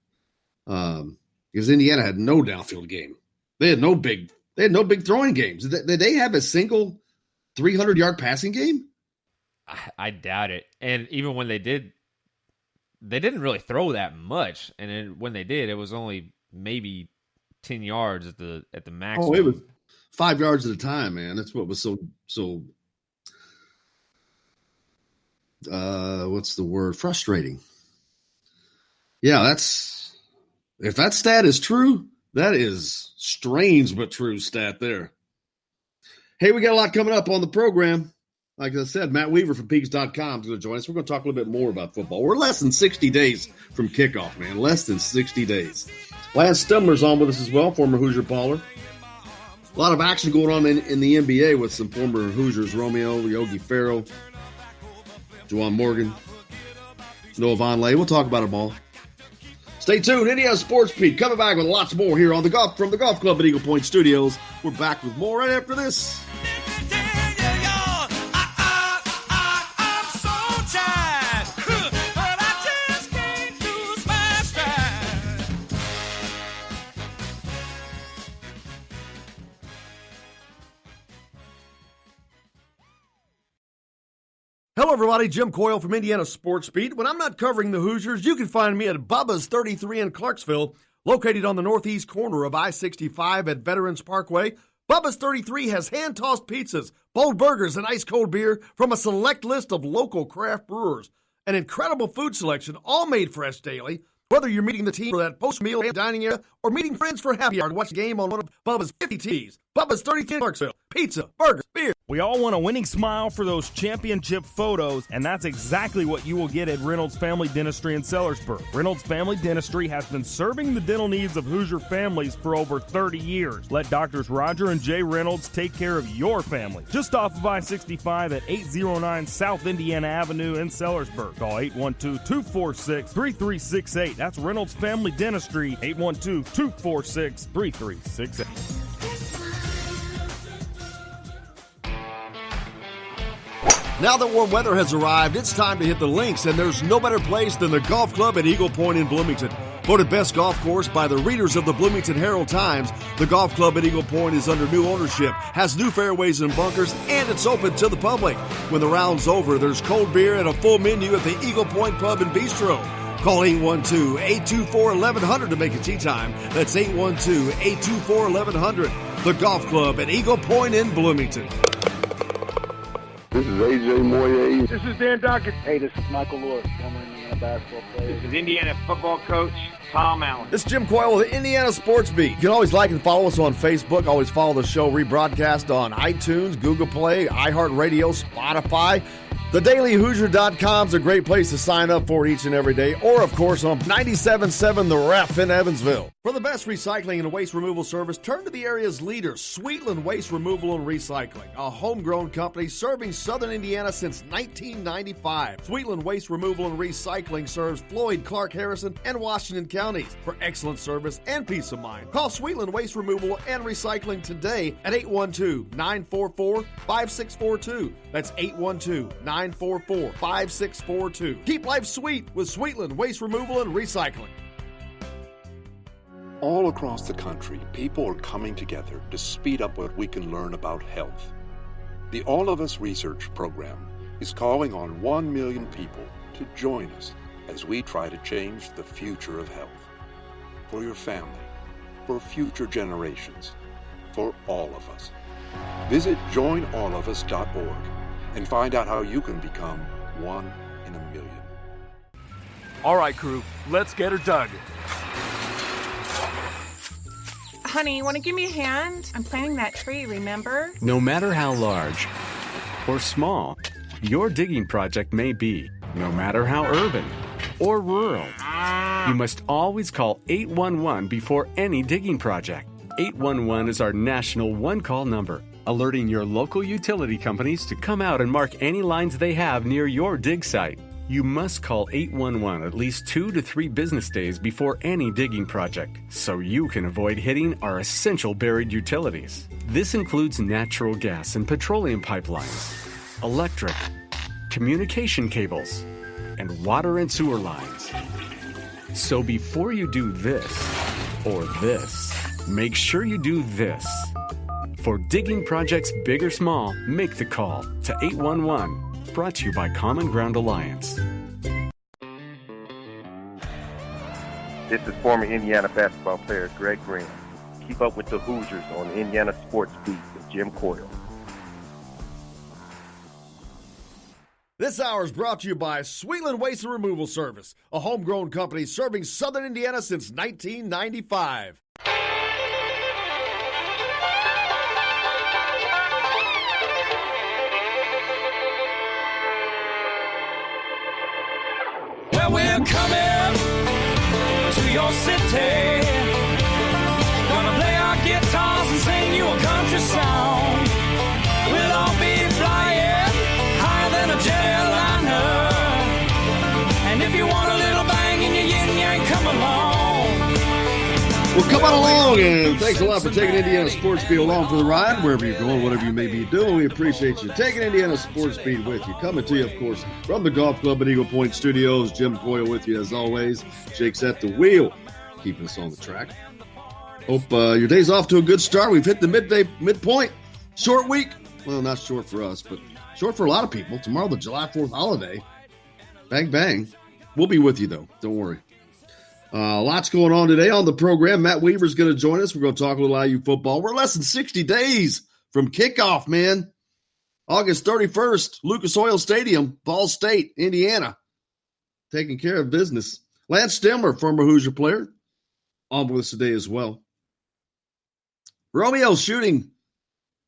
[SPEAKER 2] Because Indiana had no downfield game. They had no big throwing games. Did they have a single 300-yard passing game?
[SPEAKER 3] I doubt it. And even when they did, they didn't really throw that much. And then when they did, it was only maybe 10 yards at the maximum.
[SPEAKER 2] Oh, it was 5 yards at a time, man. That's what was so what's the word? Frustrating. Yeah, if that stat is true, that is strange but true stat there. Hey, we got a lot coming up on the program. Like I said, Matt Weaver from Peaks.com is going to join us. We're going to talk a little bit more about football. We're less than 60 days from kickoff, man. Less than 60 days. Lance Stemler's on with us as well, former Hoosier baller. A lot of action going on in the NBA with some former Hoosiers, Romeo, Yogi Ferrell, Juwan Morgan, Noah Vonleh. We'll talk about them all. Stay tuned. Indiana Sports Beat coming back with lots more here on from the Golf Club at Eagle Point Studios. We're back with more right after this. Hello, everybody. Jim Coyle from Indiana Sports Beat. When I'm not covering the Hoosiers, you can find me at Bubba's 33 in Clarksville, located on the northeast corner of I-65 at Veterans Parkway. Bubba's 33 has hand-tossed pizzas, bold burgers, and ice-cold beer from a select list of local craft brewers. An incredible food selection, all made fresh daily. Whether you're meeting the team for that post-meal dining area or meeting friends for happy hour to watch the game on one of Bubba's 50 tees. Bubba's 33 in Clarksville. Pizza, burgers, beer.
[SPEAKER 4] We all want a winning smile for those championship photos, and that's exactly what you will get at Reynolds Family Dentistry in Sellersburg. Reynolds Family Dentistry has been serving the dental needs of Hoosier families for over 30 years. Let Doctors Roger and Jay Reynolds take care of your family. Just off of I-65 at 809 South Indiana Avenue in Sellersburg. Call 812-246-3368. That's Reynolds Family Dentistry, 812-246-3368.
[SPEAKER 2] Now that warm weather has arrived, it's time to hit the links, and there's no better place than the Golf Club at Eagle Point in Bloomington. Voted best golf course by the readers of the Bloomington Herald-Times, the Golf Club at Eagle Point is under new ownership, has new fairways and bunkers, and it's open to the public. When the round's over, there's cold beer and a full menu at the Eagle Point Pub and Bistro. Call 812-824-1100 to make a tee time. That's 812-824-1100. The Golf Club at Eagle Point in Bloomington.
[SPEAKER 5] This is A.J. Moye.
[SPEAKER 12] This is Dan Dockett. Hey, this is Michael Lord, former Indiana basketball player.
[SPEAKER 13] This is Indiana football coach Tom Allen.
[SPEAKER 2] This is Jim Coyle with the Indiana Sports Beat. You can always like and follow us on Facebook. Always follow the show rebroadcast on iTunes, Google Play, iHeartRadio, Spotify. TheDailyHoosier.com is a great place to sign up for each and every day. Or, of course, on 97.7 The Ref in Evansville. For the best recycling and waste removal service, turn to the area's leader, Sweetland Waste Removal and Recycling, a homegrown company serving southern Indiana since 1995. Sweetland Waste Removal and Recycling serves Floyd, Clark, Harrison, and Washington counties. For excellent service and peace of mind, call Sweetland Waste Removal and Recycling today at 812-944-5642. That's 812-944-5642. Keep life sweet with Sweetland Waste Removal and Recycling.
[SPEAKER 8] All across the country, people are coming together to speed up what we can learn about health. The All of Us Research Program is calling on 1 million people to join us as we try to change the future of health. For your family, for future generations, for all of us. Visit joinallofus.org and find out how you can become 1 in a million.
[SPEAKER 9] All right, crew, let's get her dug.
[SPEAKER 10] Honey, want to give me a hand? I'm planting that tree, remember?
[SPEAKER 11] No matter how large or small your digging project may be, no matter how urban or rural, you must always call 811 before any digging project. 811 is our national one-call number. alerting your local utility companies to come out and mark any lines they have near your dig site. You must call 811 at least 2 to 3 business days before any digging project, so you can avoid hitting our essential buried utilities. This includes natural gas and petroleum pipelines, electric, communication cables, and water and sewer lines. So before you do this or this, make sure you do this. For digging projects big or small, make the call to 811. Brought to you by Common Ground Alliance.
[SPEAKER 14] This is former Indiana basketball player Greg Green. Keep up with the Hoosiers on Indiana Sports Beat with Jim Coyle.
[SPEAKER 2] This hour is brought to you by Sweetland Waste and Removal Service, a homegrown company serving Southern Indiana since 1995.
[SPEAKER 1] Well, we're coming to your city. Gonna play our guitars and sing you a country song. We'll all be flying higher than a jetliner. And if you want a little bang in your yin yang, come along.
[SPEAKER 2] Well, come on along, and thanks a lot for taking Indiana Sports Beat along for the ride. Wherever you're going, whatever you may be doing, we appreciate you taking Indiana Sports Beat with you. Coming to you, of course, from the Golf Club at Eagle Point Studios. Jim Coyle with you as always. Jake's at the wheel, keeping us on the track. Hope your day's off to a good start. We've hit the midpoint. Short week. Well, not short for us, but short for a lot of people. Tomorrow, the July 4th holiday. Bang, bang. We'll be with you, though. Don't worry. Lots going on today on the program. Matt Weaver's going to join us. We're going to talk a little IU football. We're less than 60 days from kickoff, man. August 31st, Lucas Oil Stadium, Ball State, Indiana. Taking care of business. Lance Stemler, former Hoosier player, on with us today as well. Romeo shooting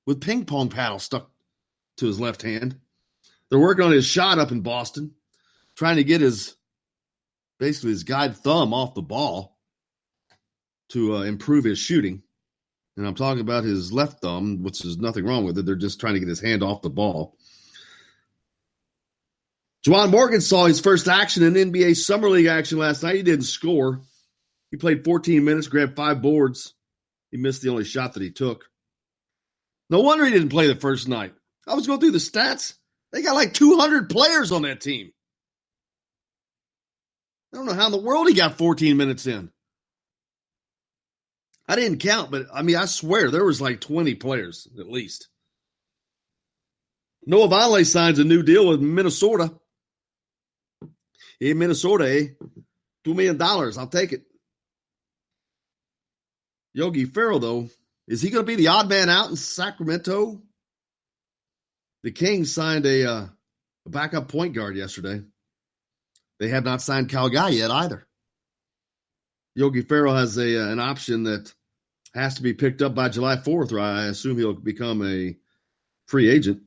[SPEAKER 2] with ping pong paddle stuck to his left hand. They're working on his shot up in Boston, trying to get his guide thumb off the ball to improve his shooting. And I'm talking about his left thumb, which is nothing wrong with it. They're just trying to get his hand off the ball. Juwan Morgan saw his first action in NBA Summer League action last night. He didn't score. He played 14 minutes, grabbed 5 boards. He missed the only shot that he took. No wonder he didn't play the first night. I was going through the stats. They got like 200 players on that team. I don't know how in the world he got 14 minutes in. I didn't count, but I swear there was like 20 players at least. Noah Vonleh signs a new deal with Minnesota. Hey, Minnesota, $2 million. I'll take it. Yogi Ferrell, though, is he going to be the odd man out in Sacramento? The Kings signed a backup point guard yesterday. They have not signed Kyle Guy yet either. Yogi Ferrell has an option that has to be picked up by July 4th, or I assume he'll become a free agent.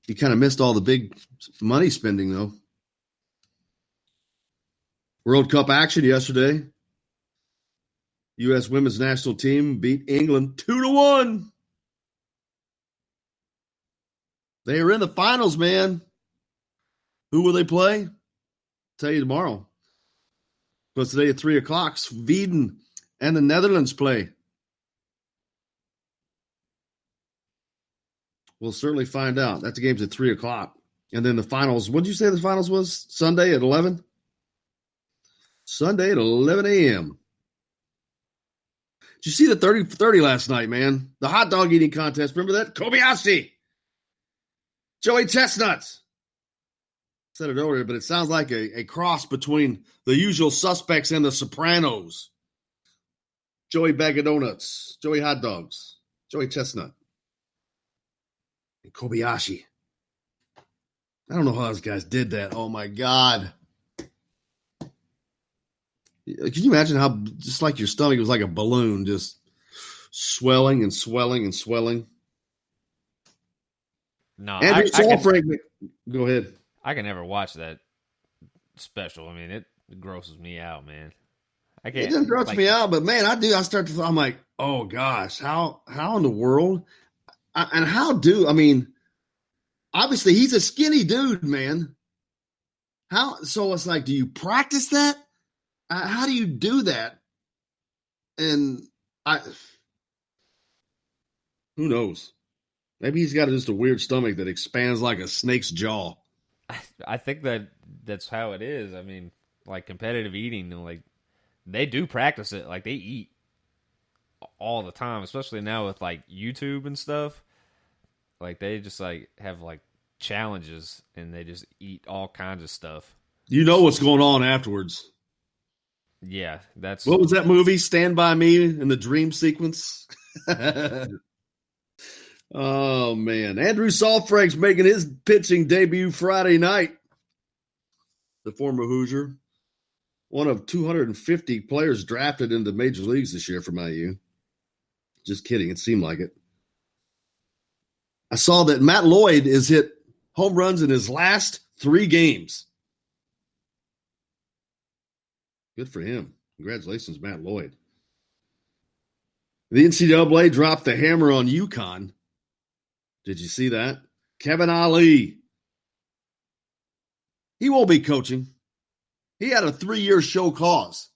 [SPEAKER 2] He kind of missed all the big money spending, though. World Cup action yesterday. U.S. women's national team beat England 2-1. They are in the finals, man. Who will they play? Tell you tomorrow. But today at 3 o'clock, Sweden and the Netherlands play. We'll certainly find out. That game's at 3 o'clock. And then the finals. What did you say the finals was? Sunday at 11? Sunday at 11 a.m. Did you see the 30-30 last night, man? The hot dog eating contest. Remember that? Kobayashi. Joey Chestnuts. Said it earlier, but it sounds like a cross between the Usual Suspects and the Sopranos. Joey Bag of Donuts, Joey Hot Dogs, Joey Chestnut, and Kobayashi. I don't know how those guys did that. Oh, my God. Can you imagine how just like your stomach was like a balloon, just swelling and swelling and swelling?
[SPEAKER 3] No,
[SPEAKER 2] Andrew go ahead.
[SPEAKER 3] I can never watch that special. I mean, it grosses me out, man. I can't.
[SPEAKER 2] It doesn't gross
[SPEAKER 3] like,
[SPEAKER 2] me out, but man, I start to. I'm like, oh gosh, how in the world? Obviously he's a skinny dude, man. So it's like, do you practice that? How do you do that? And who knows? Maybe he's got just a weird stomach that expands like a snake's jaw.
[SPEAKER 3] I think that's how it is. I mean, like competitive eating, like they do practice it. Like they eat all the time, especially now with like YouTube and stuff. Like they just like have like challenges and they just eat all kinds of stuff.
[SPEAKER 2] You know what's going on afterwards.
[SPEAKER 3] Yeah, that's
[SPEAKER 2] what was that movie? Stand By Me in the dream sequence. Oh man, Andrew Saalfrank's making his pitching debut Friday night. The former Hoosier, one of 250 players drafted into major leagues this year from IU. Just kidding, it seemed like it. I saw that Matt Lloyd has hit home runs in his last 3 games. Good for him. Congratulations, Matt Lloyd. The NCAA dropped the hammer on UConn. Did you see that? Kevin Ali. He won't be coaching. He had a 3-year show cause.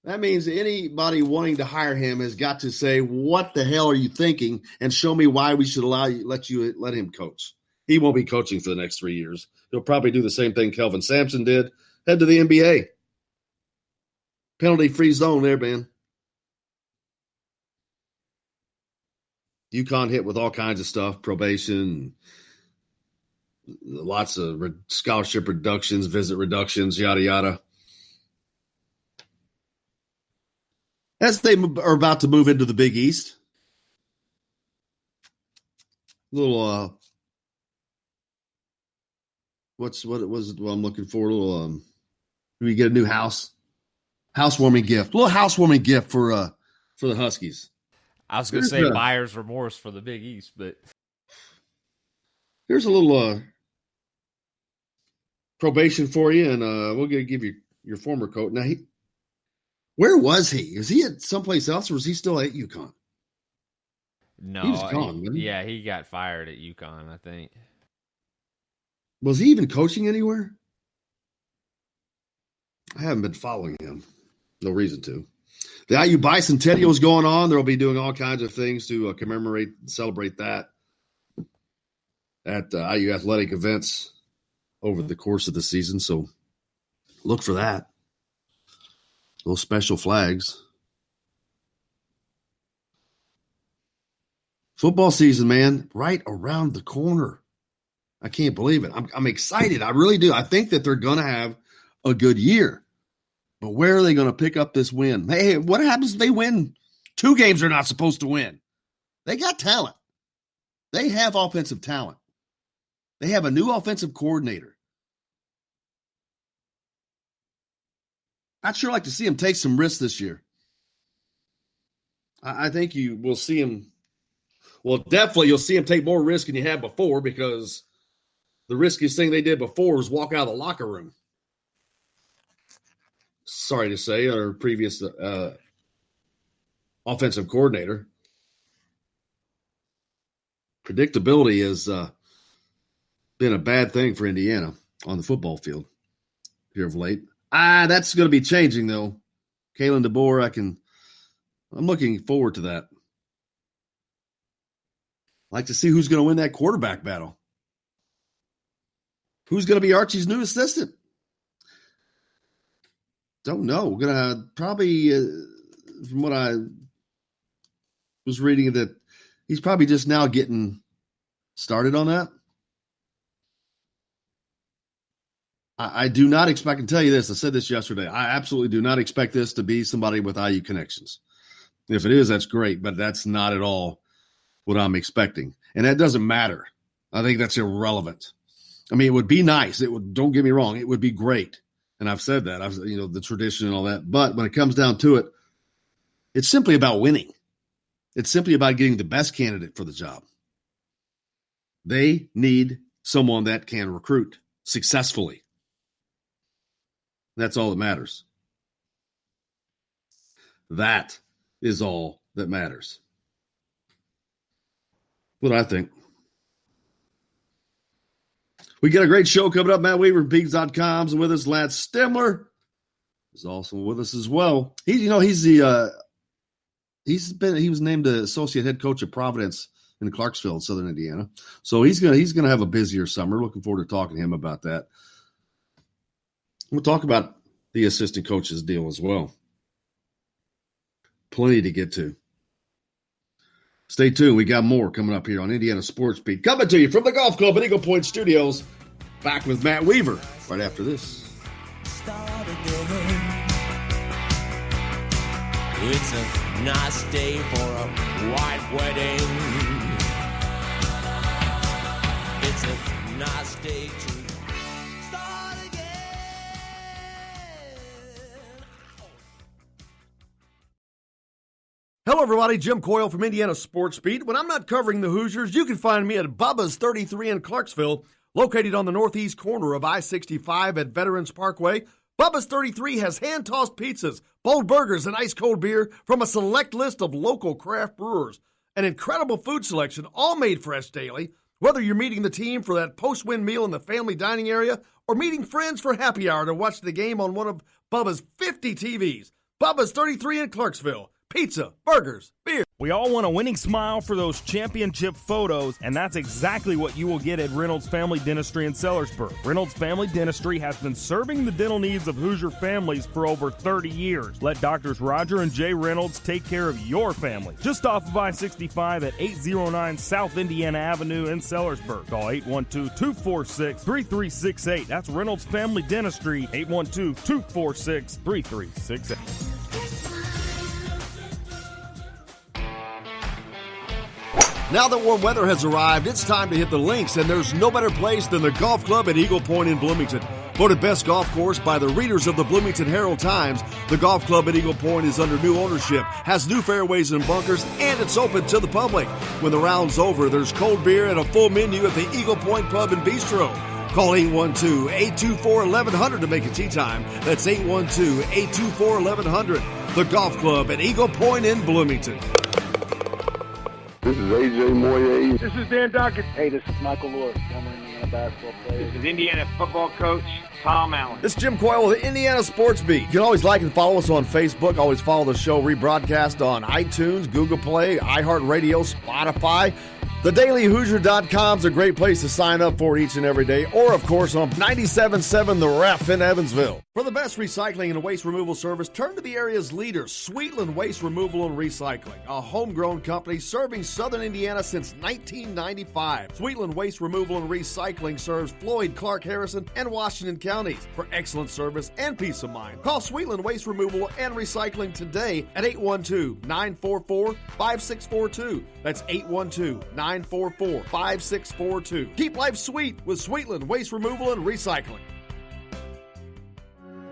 [SPEAKER 2] That means anybody wanting to hire him has got to say, what the hell are you thinking? And show me why we should let him coach. He won't be coaching for the next 3 years. He'll probably do the same thing Kelvin Sampson did. Head to the NBA. Penalty-free zone there, man. UConn hit with all kinds of stuff, probation, lots of scholarship reductions, visit reductions, yada, yada. As they are about to move into the Big East, little, what I'm looking for? A little, we get a new housewarming gift, a little housewarming gift for the Huskies.
[SPEAKER 3] I was going to say buyer's remorse for the Big East, but
[SPEAKER 2] here's a little probation for you, and we're going to give you your former coach. Now, where was he? Is he at someplace else, or was he still at UConn?
[SPEAKER 3] No,
[SPEAKER 2] he was gone.
[SPEAKER 3] Yeah, he got fired at UConn, I think.
[SPEAKER 2] Was he even coaching anywhere? I haven't been following him. No reason to. The IU Bicentennial is going on. They'll be doing all kinds of things to commemorate and celebrate that at IU athletic events over the course of the season. So look for that. Those special flags. Football season, man, right around the corner. I can't believe it. I'm excited. I really do. I think that they're going to have a good year. But where are they going to pick up this win? Hey, what happens if they win 2 games they're not supposed to win? They got talent. They have offensive talent. They have a new offensive coordinator. I'd sure like to see him take some risks this year. I think you will see him. Well, definitely you'll see him take more risk than you had before, because the riskiest thing they did before was walk out of the locker room. Sorry to say, our previous offensive coordinator. Predictability has been a bad thing for Indiana on the football field here of late. That's going to be changing, though. Kalen DeBoer, I'm looking forward to that. I'd like to see who's going to win that quarterback battle. Who's going to be Archie's new assistant? Don't know. We're going to probably, from what I was reading, that he's probably just now getting started on that. I do not expect, I can tell you this, I said this yesterday, I absolutely do not expect this to be somebody with IU connections. If it is, that's great, but that's not at all what I'm expecting. And that doesn't matter. I think that's irrelevant. I mean, it would be nice. Don't get me wrong, it would be great. And I've said that, the tradition and all that. But when it comes down to it, it's simply about winning. It's simply about getting the best candidate for the job. They need someone that can recruit successfully. That's all that matters. That is all that matters. What I think. We got a great show coming up. Matt Weaver, Beats.com's with us. Lance Stemler is also with us as well. He was named the associate head coach of Providence in Clarksville, Southern Indiana. So he's gonna have a busier summer. Looking forward to talking to him about that. We'll talk about the assistant coach's deal as well. Plenty to get to. Stay tuned. We got more coming up here on Indiana Sports Beat. Coming to you from the Golf Club at Eagle Point Studios. Back with Matt Weaver right after this.
[SPEAKER 1] It's a nice day for a white wedding. It's a nice day to start again.
[SPEAKER 2] Hello, everybody. Jim Coyle from Indiana Sports Beat. When I'm not covering the Hoosiers, you can find me at Bubba's 33 in Clarksville, located on the northeast corner of I-65 at Veterans Parkway. Bubba's 33 has hand-tossed pizzas, bold burgers, and ice-cold beer from a select list of local craft brewers. An incredible food selection, all made fresh daily. Whether you're meeting the team for that post-win meal in the family dining area or meeting friends for happy hour to watch the game on one of Bubba's 50 TVs. Bubba's 33 in Clarksville. Pizza, burgers, beer.
[SPEAKER 4] We all want a winning smile for those championship photos, and that's exactly what you will get at Reynolds Family Dentistry in Sellersburg. Reynolds Family Dentistry has been serving the dental needs of Hoosier families for over 30 years. Let Doctors Roger and Jay Reynolds take care of your family. Just off of I-65 at 809 South Indiana Avenue in Sellersburg. Call 812-246-3368. That's Reynolds Family Dentistry, 812-246-3368.
[SPEAKER 2] Now that warm weather has arrived, it's time to hit the links, and there's no better place than the Golf Club at Eagle Point in Bloomington. Voted best golf course by the readers of the Bloomington Herald-Times, the Golf Club at Eagle Point is under new ownership, has new fairways and bunkers, and it's open to the public. When the round's over, there's cold beer and a full menu at the Eagle Point Pub and Bistro. Call 812-824-1100 to make a tee time. That's 812-824-1100. The Golf Club at Eagle Point in Bloomington.
[SPEAKER 5] This is AJ Moye.
[SPEAKER 6] This is Dan Dockett.
[SPEAKER 12] Hey, this is Michael Lord, former Indiana basketball player.
[SPEAKER 13] This is Indiana football coach Tom Allen.
[SPEAKER 2] This is Jim Coyle with the Indiana Sports Beat. You can always like and follow us on Facebook. Always follow the show rebroadcast on iTunes, Google Play, iHeartRadio, Spotify. TheDailyHoosier.com is a great place to sign up for each and every day, or, of course, on 97.7 The Ref in Evansville. For the best recycling and waste removal service, turn to the area's leader, Sweetland Waste Removal and Recycling, a homegrown company serving Southern Indiana since 1995. Sweetland Waste Removal and Recycling serves Floyd, Clark, Harrison, and Washington counties. For excellent service and peace of mind, call Sweetland Waste Removal and Recycling today at 812-944-5642. That's 812-944-5642. Keep life sweet with Sweetland Waste Removal and Recycling.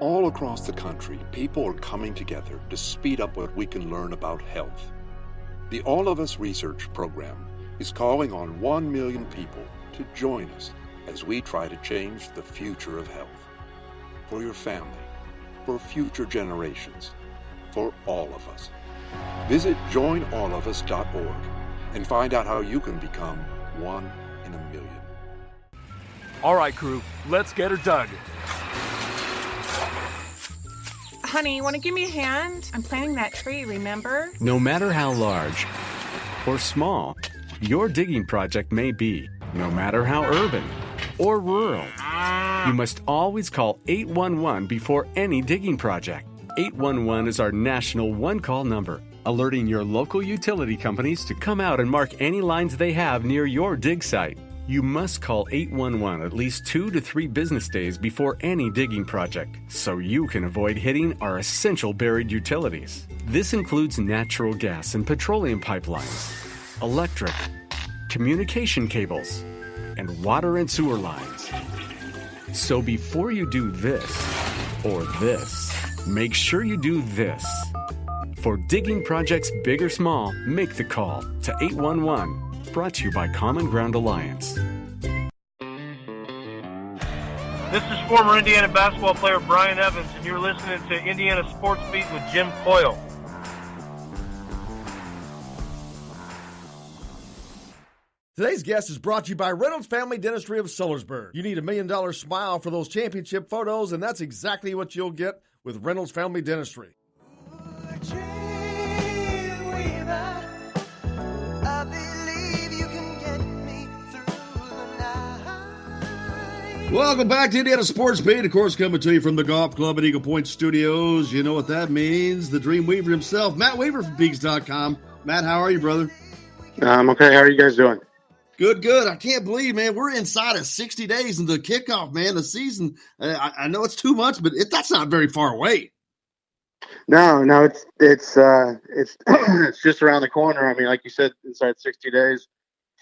[SPEAKER 8] All across the country, people are coming together to speed up what we can learn about health. The All of Us Research Program is calling on 1 million people to join us as we try to change the future of health. For your family, for future generations, for all of us. Visit joinallofus.org and find out how you can become one in a million.
[SPEAKER 9] All right, crew, let's get her dug.
[SPEAKER 10] Honey, want to give me a hand? I'm planting that tree, remember?
[SPEAKER 11] No matter how large or small your digging project may be, no matter how urban or rural, you must always call 811 before any digging project. 811 is our national one-call number, alerting your local utility companies to come out and mark any lines they have near your dig site. You must call 811 at least 2 to 3 business days before any digging project, so you can avoid hitting our essential buried utilities. This includes natural gas and petroleum pipelines, electric, communication cables, and water and sewer lines. So before you do this or this, make sure you do this. For digging projects big or small, make the call to 811. Brought to you by Common Ground Alliance.
[SPEAKER 6] This is former Indiana basketball player Brian Evans, and you're listening to Indiana Sports Beat with Jim Coyle.
[SPEAKER 2] Today's guest is brought to you by Reynolds Family Dentistry of Sellersburg. You need $1 million smile for those championship photos, and that's exactly what you'll get with Reynolds Family Dentistry. Welcome back to Indiana Sports Beat. Of course, coming to you from the Golf Club at Eagle Point Studios. You know what that means. The Dream Weaver himself, Matt Weaver from Peaks.com. Matt, how are you, brother?
[SPEAKER 15] I'm okay. How are you guys doing?
[SPEAKER 2] Good. I can't believe, man, we're inside of 60 days into kickoff, man. The season, I know it's too much, but that's not very far away.
[SPEAKER 15] No, it's it's just around the corner. I mean, like you said, inside 60 days,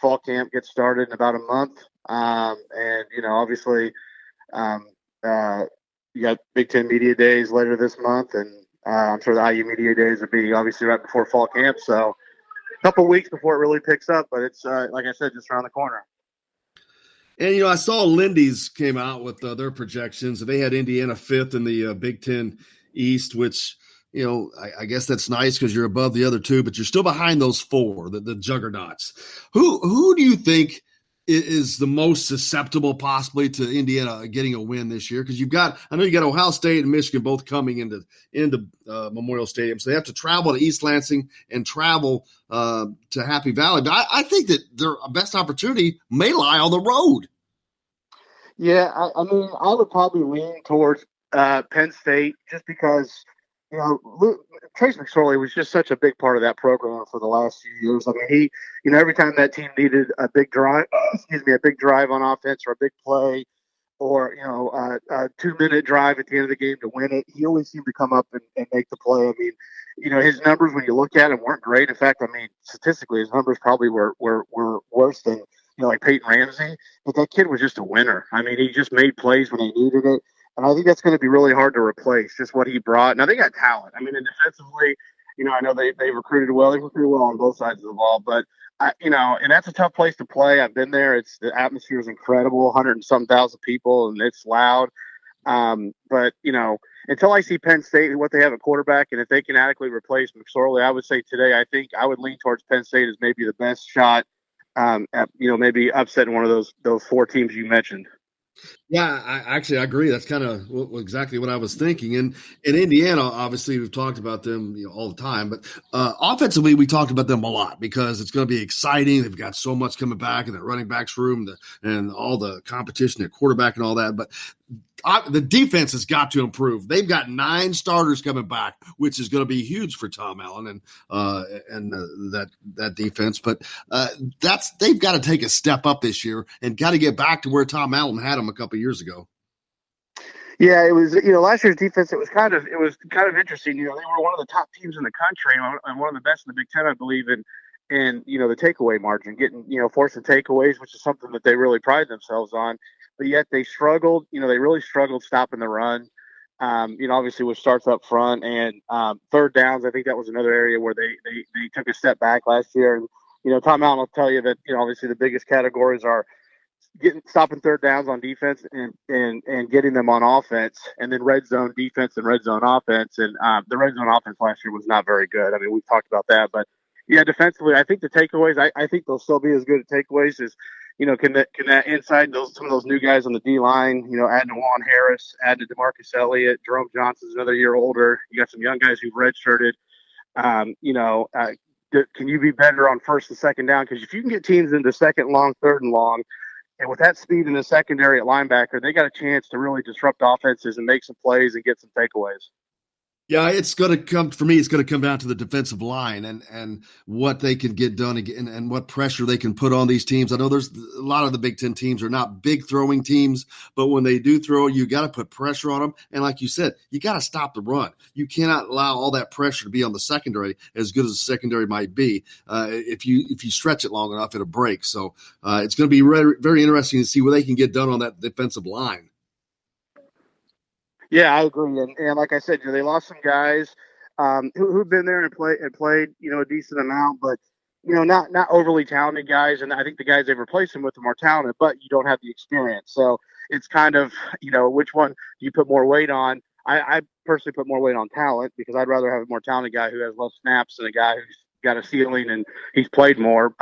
[SPEAKER 15] fall camp gets started in about a month. And obviously, you got Big Ten Media Days later this month, and I'm sure the IU Media Days will be obviously right before fall camp. So a couple weeks before it really picks up, but it's like I said, just around the corner.
[SPEAKER 2] And I saw Lindy's came out with their projections. They had Indiana 5th in the Big Ten East, which I guess that's nice because you're above the other two, but you're still behind those four, the juggernauts. Who do you think is the most susceptible possibly to Indiana getting a win this year? Because I know you got Ohio State and Michigan both coming into Memorial Stadium, so they have to travel to East Lansing and travel to Happy Valley. But I think that their best opportunity may lie on the road.
[SPEAKER 15] Yeah, I mean, I would probably lean towards Penn State just because Trace McSorley was just such a big part of that program for the last few years. I mean, he, every time that team needed a big drive on offense or a big play or, a 2-minute drive at the end of the game to win it, he always seemed to come up and make the play. I mean, his numbers, when you look at them, weren't great. In fact, I mean, statistically, his numbers probably were worse than, like Peyton Ramsey. But that kid was just a winner. I mean, he just made plays when he needed it. And I think that's going to be really hard to replace, just what he brought. Now, they got talent. I mean, and defensively, I know they recruited well. They recruited well on both sides of the ball. But, and that's a tough place to play. I've been there. The atmosphere is incredible, 100 and some thousand people, and it's loud. But, until I see Penn State and what they have at quarterback, and if they can adequately replace McSorley, I would say today I think I would lean towards Penn State as maybe the best shot at, maybe upsetting one of those four teams you mentioned.
[SPEAKER 2] Yeah, I agree. That's kind of exactly what I was thinking. And in Indiana, obviously, we've talked about them all the time. But offensively, we talked about them a lot because it's going to be exciting. They've got so much coming back in the running backs room and all the competition at quarterback and all that. But the defense has got to improve. They've got 9 starters coming back, which is going to be huge for Tom Allen and that defense. But they've got to take a step up this year and got to get back to where Tom Allen had them a couple years ago.
[SPEAKER 15] Yeah, it was, last year's defense, it was kind of interesting. They were one of the top teams in the country and one of the best in the Big Ten, I believe, in the takeaway margin, getting, forcing takeaways, which is something that they really pride themselves on. But yet they struggled, they really struggled stopping the run, obviously which starts up front and third downs. I think that was another area where they took a step back last year. And, Tom Allen will tell you that, obviously the biggest categories are stopping third downs on defense and getting them on offense, and then red zone defense and red zone offense. And the red zone offense last year was not very good. I mean, we've talked about that, but yeah, defensively, I think the takeaways, I think they'll still be as good at takeaways as, can that inside some of those new guys on the D line, add to Juan Harris, add to DeMarcus Elliott, Jerome Johnson's another year older. You got some young guys who've redshirted. Can you be better on first and second down? Because if you can get teams into second and long, third and long, and with that speed in the secondary at linebacker, they got a chance to really disrupt offenses and make some plays and get some takeaways.
[SPEAKER 2] Yeah, it's going to come for me. It's going to come down to the defensive line and what they can get done and what pressure they can put on these teams. I know there's a lot of the Big Ten teams are not big throwing teams, but when they do throw, you got to put pressure on them. And like you said, you got to stop the run. You cannot allow all that pressure to be on the secondary, as good as the secondary might be. If you stretch it long enough, it'll break. So it's going to be very, very interesting to see what they can get done on that defensive line.
[SPEAKER 15] Yeah, I agree. And like I said, they lost some guys who've been there and played, a decent amount, but, not overly talented guys. And I think the guys they've replaced them with are more talented, but you don't have the experience. So it's kind of, which one do you put more weight on? I personally put more weight on talent because I'd rather have a more talented guy who has less snaps than a guy who's got a ceiling and he's played more.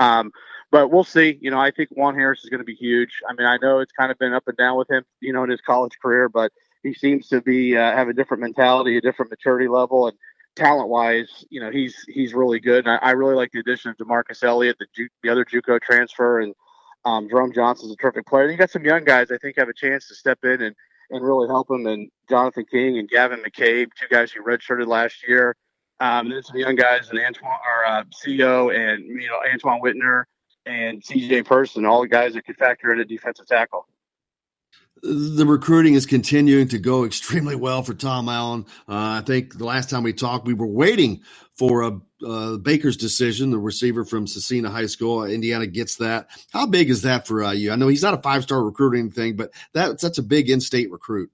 [SPEAKER 15] but we'll see. I think Juan Harris is going to be huge. I mean, I know it's kind of been up and down with him, in his college career, but he seems to be have a different mentality, a different maturity level, and talent-wise, he's really good. And I really like the addition of DeMarcus Elliott, the other JUCO transfer, and Jerome Johnson's a terrific player. And you got some young guys I think have a chance to step in and really help him. And Jonathan King and Gavin McCabe, two guys who redshirted last year. And then some young guys and CEO and Antoine Whitner and CJ Person, all the guys that could factor in at defensive tackle.
[SPEAKER 2] The recruiting is continuing to go extremely well for Tom Allen. I think the last time we talked, we were waiting for Baker's decision, the receiver from Cecina High School. Indiana gets that. How big is that for you? I know he's not a 5-star recruiting thing, but that's a big in-state recruit.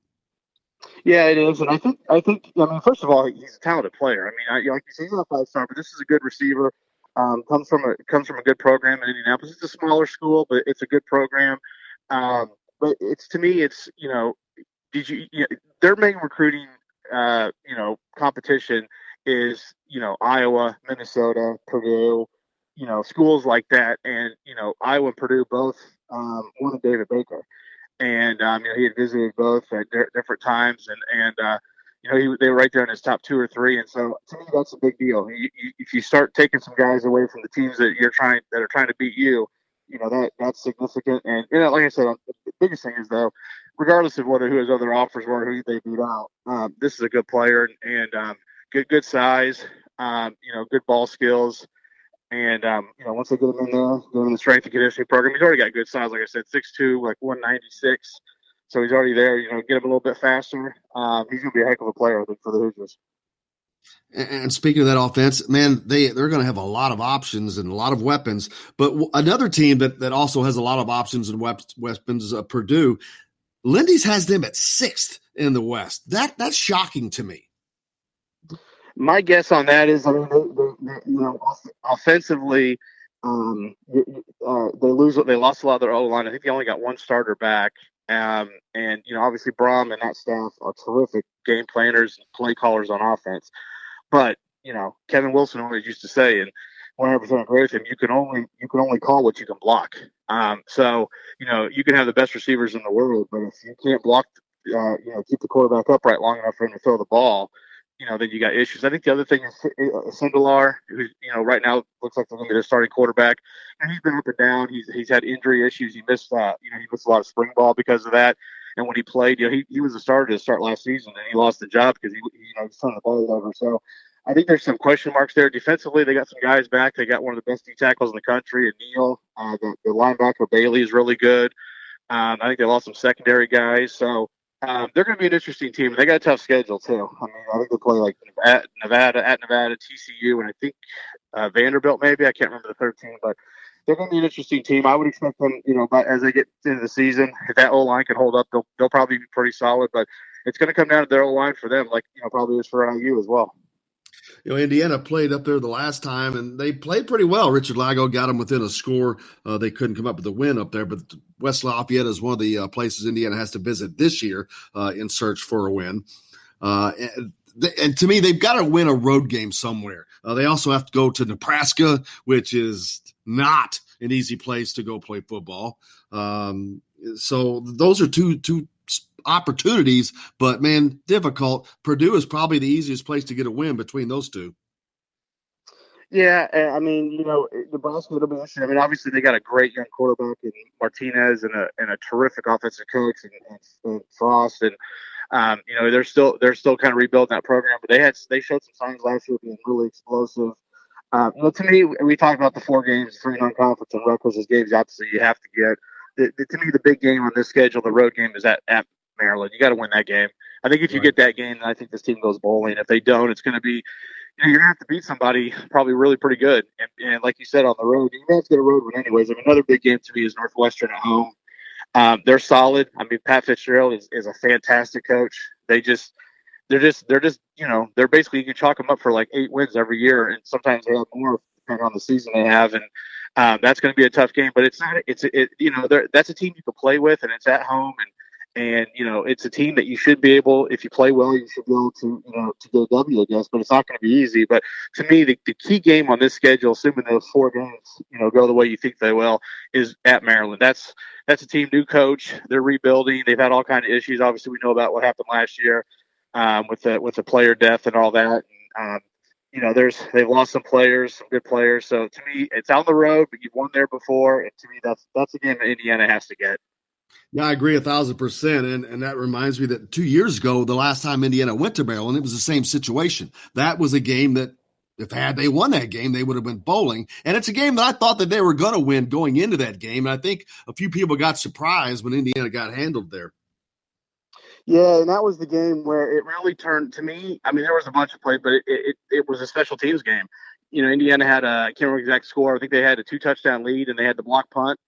[SPEAKER 15] Yeah, it is, and I think. First of all, he's a talented player. Like you said, he's not a 5-star, but this is a good receiver. Comes from a good program in Indianapolis. It's a smaller school, but it's a good program. But to me, their main recruiting, competition is, Iowa, Minnesota, Purdue, schools like that. And, Iowa and Purdue both wanted David Baker. And, he had visited both at different times. And they were right there in his top 2 or 3. And so to me, that's a big deal. If you start taking some guys away from the teams that are trying to beat you, that's significant. And, like I said, the biggest thing is, though, regardless of who his other offers were, who they beat out, this is a good player and good size, good ball skills. And, once they get him in there, get him in the strength and conditioning program, he's already got good size. Like I said, 6'2", like 196. So he's already there, get him a little bit faster. He's going to be a heck of a player, I think, for the Hoosiers.
[SPEAKER 2] And speaking of that offense, man, they're going to have a lot of options and a lot of weapons. But another team that also has a lot of options and weapons is Purdue. Lindy's has them at 6th in the West. That's shocking to me.
[SPEAKER 15] My guess on that is, offensively, they lost a lot of their O-line. I think they only got one starter back. And obviously Brom and that staff are terrific game planners and play callers on offense. But, Kevin Wilson always used to say, and 100% agree with him, you can only call what you can block. So, you can have the best receivers in the world, but if you can't block, keep the quarterback upright long enough for him to throw the ball, then you got issues. I think the other thing is Stemler, who, right now looks like they're going to be the starting quarterback. And he's been up and down. He's had injury issues. He missed a lot of spring ball because of that. And when he played, he was a starter to start last season, and he lost the job because he turned the ball over. So I think there's some question marks there. Defensively, they got some guys back. They got one of the best D tackles in the country, and Neal. The linebacker Bailey is really good. I think they lost some secondary guys. So they're going to be an interesting team. They got a tough schedule too. I think they play like at Nevada, TCU, and I think Vanderbilt maybe. I can't remember the third team, but they're going to be an interesting team. I would expect them, as they get into the season, if that O-line can hold up, they'll probably be pretty solid. But it's going to come down to their O-line for them, like probably is for IU as well.
[SPEAKER 2] Indiana played up there the last time, and they played pretty well. Richard Lago got them within a score. They couldn't come up with a win up there, but West Lafayette is one of the places Indiana has to visit this year in search for a win. And to me, they've got to win a road game somewhere. They also have to go to Nebraska, which is not an easy place to go play football. So those are two opportunities, but man, difficult. Purdue is probably the easiest place to get a win between those two.
[SPEAKER 15] Yeah, Nebraska, it'll be interesting. Obviously they got a great young quarterback in Martinez and a terrific offensive coach and Frost, and they're still kind of rebuilding that program, but they showed some signs last year of being really explosive. To me, we talked about the 4 games, 3 non-conference, and Rutgers as games obviously you have to get. To me, the big game on this schedule, the road game, is at Maryland. You got to win that game. I think if you get that game, then I think this team goes bowling. If they don't, it's going to be, you're going to have to beat somebody probably really pretty good. And like you said, on the road, you have to get a road win anyways. Another big game to me is Northwestern at home. They're solid. Pat Fitzgerald is a fantastic coach. They're basically, you can chalk them up for like 8 wins every year, and sometimes they have more depending on the season they have. And that's going to be a tough game, but that's a team you can play with, and it's at home, And, it's a team that you should be able, if you play well, you should be able to, to go W against, but it's not going to be easy. But to me, the key game on this schedule, assuming those 4 games, go the way you think they will, is at Maryland. That's a team, new coach. They're rebuilding. They've had all kinds of issues. Obviously, we know about what happened last year with the player death and all that. They've lost some players, some good players. So to me, it's on the road, but you've won there before. And to me, that's a game that Indiana has to get.
[SPEAKER 2] Yeah, I agree 1,000%. And that reminds me that 2 years ago, the last time Indiana went to Maryland, it was the same situation. That was a game that if they won that game, they would have been bowling. And it's a game that I thought that they were going to win going into that game. And I think a few people got surprised when Indiana got handled there.
[SPEAKER 15] Yeah, and that was the game where it really turned to me. I mean, there was a bunch of plays, but it was a special teams game. Indiana had I can't remember the exact score. I think they had a 2-touchdown lead, and they had the block punt.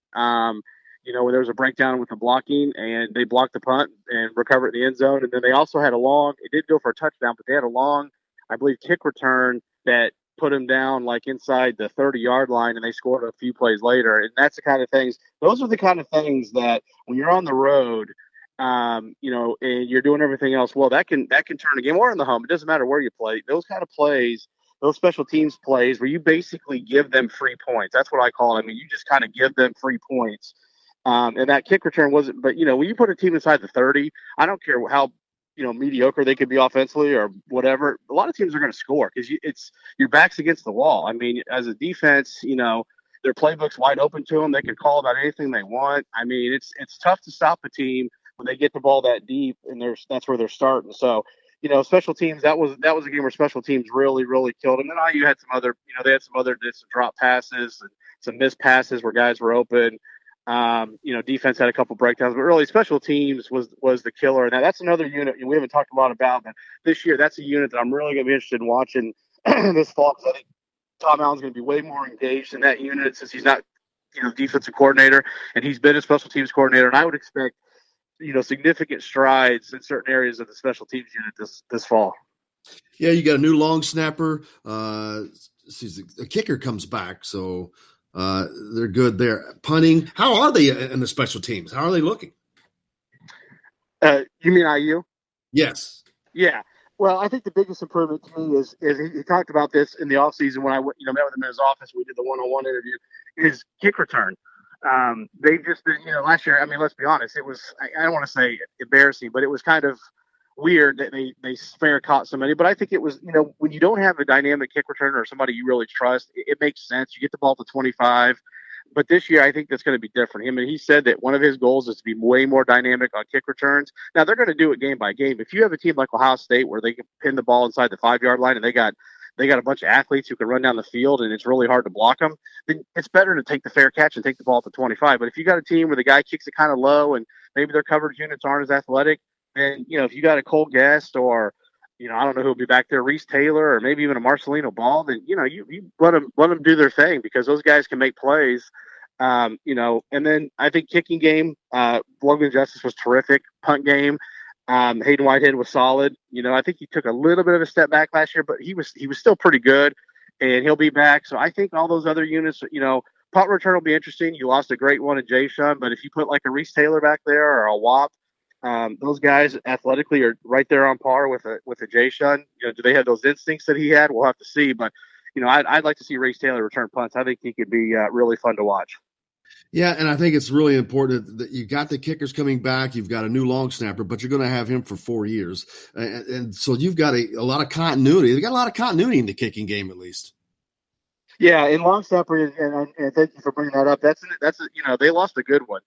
[SPEAKER 15] Where there was a breakdown with the blocking, and they blocked the punt and recovered in the end zone. And then they also had it did go for a touchdown, but they had a long, I believe, kick return that put them down like inside the 30-yard line, and they scored a few plays later. And that's the kind of things, those are the kind of things that when you're on the road, and you're doing everything else well, that can turn a game, or in the home. It doesn't matter where you play. Those kind of plays, those special teams plays where you basically give them free points. That's what I call it. I mean, you just kind of give them free points. And that kick return wasn't, but when you put a team inside the 30, I don't care how, mediocre they could be offensively or whatever. A lot of teams are going to score because it's your back's against the wall. I mean, as a defense, their playbook's wide open to them. They can call about anything they want. I mean, it's tough to stop a team when they get the ball that deep, and that's where they're starting. So, special teams, that was a game where special teams really, really killed them. And IU had some other, they had some drop passes and some missed passes where guys were open. Defense had a couple breakdowns, but really special teams was the killer. And that's another unit we haven't talked a lot about, but this year that's a unit that I'm really going to be interested in watching this fall, because I think Tom Allen's going to be way more engaged in that unit since he's not, defensive coordinator, and he's been a special teams coordinator. And I would expect, significant strides in certain areas of the special teams unit this fall.
[SPEAKER 2] Yeah, you got a new long snapper. The kicker comes back, so they're good there. Punting, how are they in the special teams? How are they looking?
[SPEAKER 15] You mean IU?
[SPEAKER 2] Yes.
[SPEAKER 15] Yeah. Well, I think the biggest improvement to me is he talked about this in the offseason when I met with him in his office. We did the one-on-one interview. Is kick return. They just, last year, I mean, let's be honest, it was, I don't want to say embarrassing, but it was kind of weird that they spare caught somebody. But I think it was, when you don't have a dynamic kick returner or somebody you really trust, it makes sense. You get the ball to 25. But this year, I think that's going to be different. He said that one of his goals is to be way more dynamic on kick returns. Now, they're going to do it game by game. If you have a team like Ohio State where they can pin the ball inside the 5-yard line and they got a bunch of athletes who can run down the field and it's really hard to block them, then it's better to take the fair catch and take the ball to 25. But if you got a team where the guy kicks it kind of low and maybe their coverage units aren't as athletic, then, if you got a Cole Guest or, I don't know who'll be back there, Reese Taylor, or maybe even a Marcelino Ball, then, you let them do their thing, because those guys can make plays. And then I think kicking game, Logan Justice was terrific. Punt game, Hayden Whitehead was solid. I think he took a little bit of a step back last year, but he was still pretty good, and he'll be back. So I think all those other units, punt return will be interesting. You lost a great one in Jay Shun, but if you put like a Reese Taylor back there or a Wop, those guys athletically are right there on par with a Jay Shun. Do they have those instincts that he had? We'll have to see. But I'd like to see Reese Taylor return punts. I think he could be really fun to watch.
[SPEAKER 2] Yeah, and I think it's really important that you got the kickers coming back. You've got a new long snapper, but you're going to have him for 4 years. And so you've got a lot of continuity. They've got a lot of continuity in the kicking game, at least.
[SPEAKER 15] Yeah, and long snapper, and thank you for bringing that up. That's they lost a good one.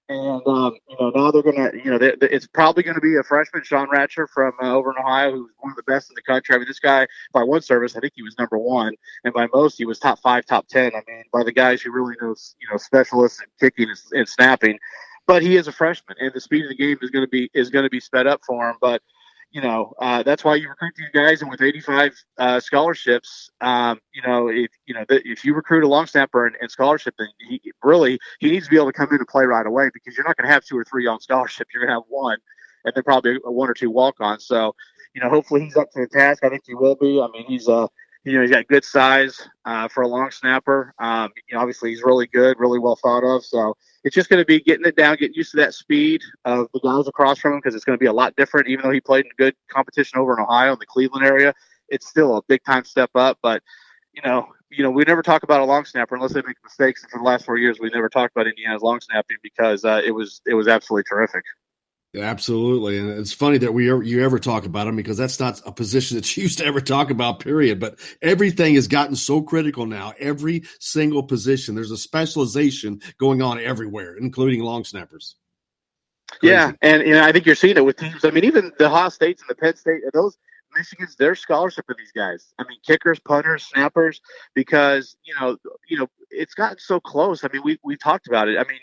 [SPEAKER 15] And, now they're going to, it's probably going to be a freshman, Sean Ratcher from over in Ohio, who's one of the best in the country. I mean, this guy, by one service, I think he was number 1. And by most, he was top 5, top 10. I mean, by the guys who really knows, specialists in kicking and snapping. But he is a freshman, and the speed of the game is going to be sped up for him. But, that's why you recruit these guys. And with 85 scholarships, if you recruit a long snapper and scholarship, then he needs to be able to come in and play right away, because you're not going to have 2 or 3 on scholarship. You're going to have 1, and then probably 1 or 2 walk-ons. So, hopefully he's up to the task. I think he will be. I mean, he's He's got good size for a long snapper. Obviously he's really good, really well thought of. So it's just going to be getting it down, getting used to that speed of the guys across from him, because it's going to be a lot different. Even though he played in good competition over in Ohio, in the Cleveland area, it's still a big time step up. But we never talk about a long snapper unless they make mistakes. And for the last 4 years, we never talked about Indiana's long snapping because it was absolutely terrific.
[SPEAKER 2] Yeah, absolutely. And it's funny that you ever talk about him, because that's not a position that you used to ever talk about, period. But everything has gotten so critical now. Every single position, there's a specialization going on everywhere, including long snappers. Crazy.
[SPEAKER 15] Yeah, and I think you're seeing it with teams. I mean, even the Ohio States and the Penn State, those Michigan's, their scholarship of these guys. I mean, kickers, punters, snappers, because it's gotten so close. I mean, we talked about it. I mean,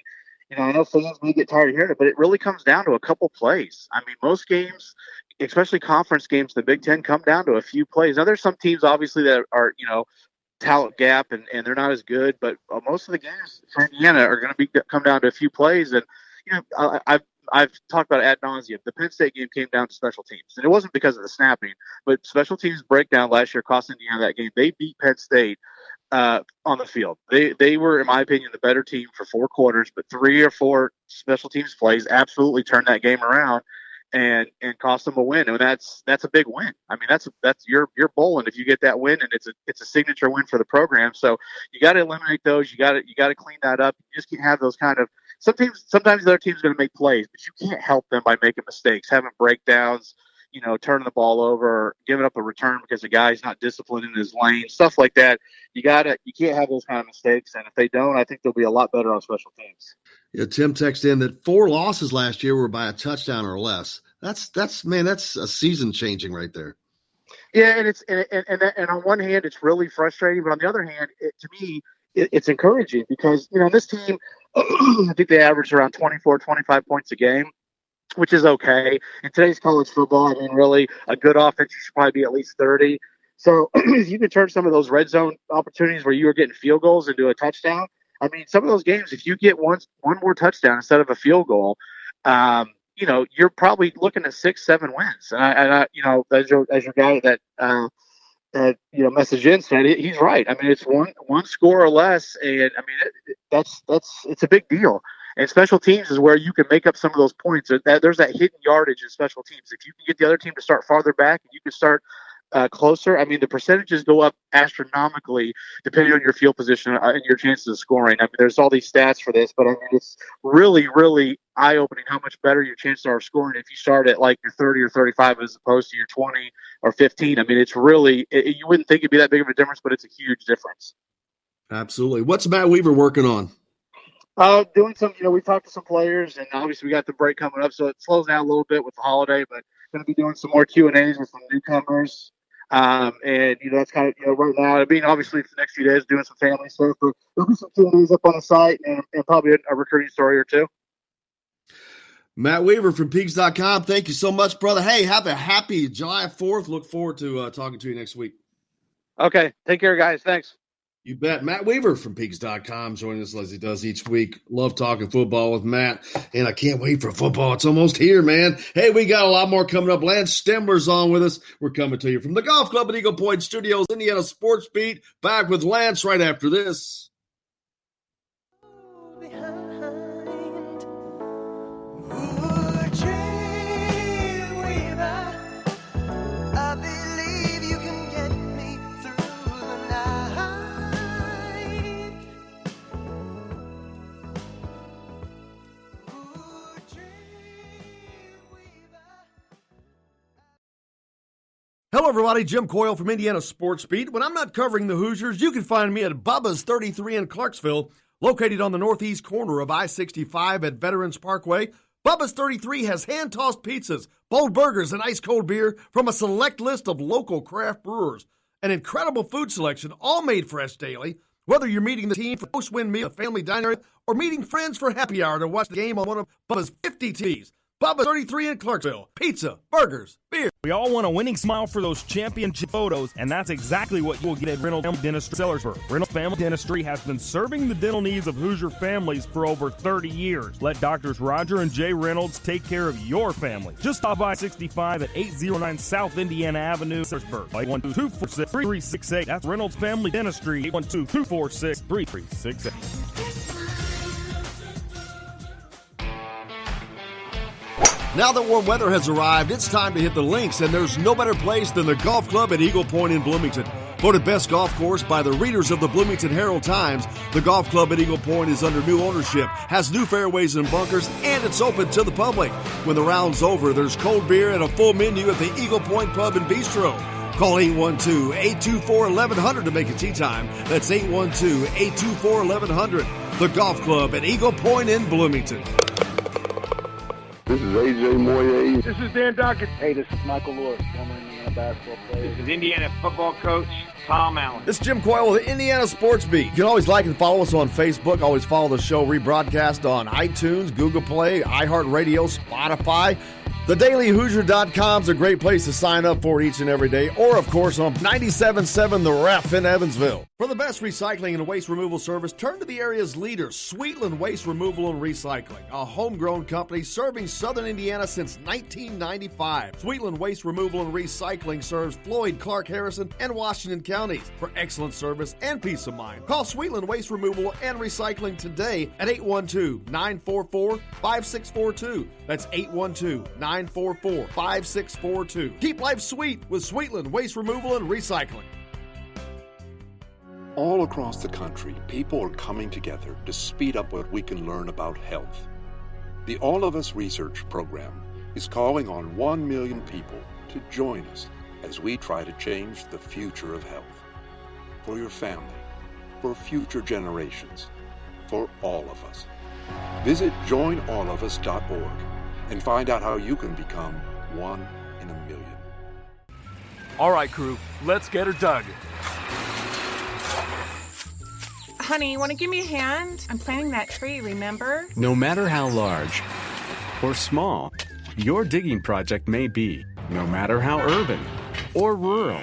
[SPEAKER 15] I know fans may get tired of hearing it, but it really comes down to a couple plays. I mean, most games, especially conference games, the Big Ten, come down to a few plays. Now, there's some teams obviously that are talent gap and they're not as good, but most of the games for Indiana are going to come down to a few plays. And I've talked about it ad nauseum. The Penn State game came down to special teams, and it wasn't because of the snapping, but special teams breakdown last year cost Indiana that game. They beat Penn State on the field. They were, in my opinion, the better team for 4 quarters, but 3 or 4 special teams plays absolutely turned that game around and cost them a win. And that's a big win. I mean, that's you're bowling if you get that win, and it's a signature win for the program. So you got to eliminate those. You got to clean that up. You just can't have those kind of. Sometimes the other team's going to make plays, but you can't help them by making mistakes, having breakdowns, turning the ball over, giving up a return because the guy's not disciplined in his lane, stuff like that. You can't have those kind of mistakes. And if they don't, I think they'll be a lot better on special teams.
[SPEAKER 2] Yeah, Tim texted in that 4 losses last year were by a touchdown or less. That's a season changing right there.
[SPEAKER 15] Yeah, and on one hand, it's really frustrating, but on the other hand, to me, it's encouraging because this team, I think they average around 24, 25 points a game, which is okay. In today's college football, I mean, really, a good offense, you should probably be at least 30. So if you can turn some of those red zone opportunities where you were getting field goals into a touchdown, I mean, some of those games, if you get one more touchdown instead of a field goal, you're probably looking at 6-7 wins. And I as your guy that message in said, he's right. I mean, it's one score or less, and I mean it's a big deal. And special teams is where you can make up some of those points. There's that hidden yardage in special teams. If you can get the other team to start farther back and you can start closer, I mean, the percentages go up astronomically depending on your field position and your chances of scoring. I mean, there's all these stats for this, but I mean, it's really, really eye-opening how much better your chances are of scoring if you start at like your 30 or 35 as opposed to your 20 or 15. I mean, it's really, you wouldn't think it'd be that big of a difference, but it's a huge difference.
[SPEAKER 2] Absolutely. What's Matt Weaver working on?
[SPEAKER 15] Doing some, we talked to some players, and obviously we got the break coming up, so it slows down a little bit with the holiday, but going to be doing some more Q&As with some newcomers. And that's kind of, right now, I mean, obviously for the next few days doing some family stuff, but there'll be some Q&As up on the site and probably a recruiting story or two.
[SPEAKER 2] Matt Weaver from Peaks.com. Thank you so much, brother. Hey, have a happy July 4th. Look forward to talking to you next week.
[SPEAKER 15] Okay. Take care, guys. Thanks.
[SPEAKER 2] You bet. Matt Weaver from Peaks.com joining us as he does each week. Love talking football with Matt, and I can't wait for football. It's almost here, man. Hey, we got a lot more coming up. Lance Stemler's on with us. We're coming to you from the Golf Club at Eagle Point Studios, Indiana Sports Beat. Back with Lance right after this.
[SPEAKER 16] Hello, everybody. Jim Coyle from Indiana Sports Beat. When I'm not covering the Hoosiers, you can find me at Bubba's 33 in Clarksville, located on the northeast corner of I-65 at Veterans Parkway. Bubba's 33 has hand-tossed pizzas, bold burgers, and ice-cold beer from a select list of local craft brewers. An incredible food selection, all made fresh daily. Whether you're meeting the team for post-win meal, a family diner, or meeting friends for happy hour to watch the game on one of Bubba's 50 TVs. Bubba's 33 in Clarksville. Pizza, burgers, beer.
[SPEAKER 4] We all want a winning smile for those championship photos, and that's exactly what you'll get at Reynolds Family Dentistry Sellersburg. Reynolds Family Dentistry has been serving the dental needs of Hoosier families for over 30 years. Let Doctors Roger and Jay Reynolds take care of your family. Just stop by 65 at 809 South Indiana Avenue, Sellersburg. 812-246-3368. That's Reynolds Family Dentistry, 812-246-3368.
[SPEAKER 16] Now that warm weather has arrived, it's time to hit the links, and there's no better place than the Golf Club at Eagle Point in Bloomington. Voted best golf course by the readers of the Bloomington Herald-Times, the Golf Club at Eagle Point is under new ownership, has new fairways and bunkers, and it's open to the public. When the round's over, there's cold beer and a full menu at the Eagle Point Pub and Bistro. Call 812-824-1100 to make a tee time. That's 812-824-1100. The Golf Club at Eagle Point in Bloomington.
[SPEAKER 5] This is A.J. Moye.
[SPEAKER 6] This is Dan Dockett.
[SPEAKER 12] Hey, this is Michael Lewis, former Indiana basketball player.
[SPEAKER 13] This is Indiana football coach Tom Allen.
[SPEAKER 16] This is Jim Coyle with the Indiana Sports Beat. You can always like and follow us on Facebook. Always follow the show rebroadcast on iTunes, Google Play, iHeartRadio, Spotify. TheDailyHoosier.com is a great place to sign up for each and every day, or, of course, on 97.7 The Ref in Evansville. For the best recycling and waste removal service, turn to the area's leader, Sweetland Waste Removal and Recycling, a homegrown company serving southern Indiana since 1995. Sweetland Waste Removal and Recycling serves Floyd, Clark, Harrison, and Washington counties. For excellent service and peace of mind, call Sweetland Waste Removal and Recycling today at 812-944-5642. That's 812-944-5642. Keep life sweet with Sweetland Waste Removal and Recycling.
[SPEAKER 8] All across the country, people are coming together to speed up what we can learn about health. The All of Us Research Program is calling on 1 million people to join us as we try to change the future of health. For your family, for future generations, for all of us. Visit joinallofus.org and find out how you can become one in a million.
[SPEAKER 9] All right, crew, let's get her dug.
[SPEAKER 10] Honey, want to give me a hand? I'm planting that tree, remember?
[SPEAKER 11] No matter how large or small your digging project may be, no matter how urban or rural,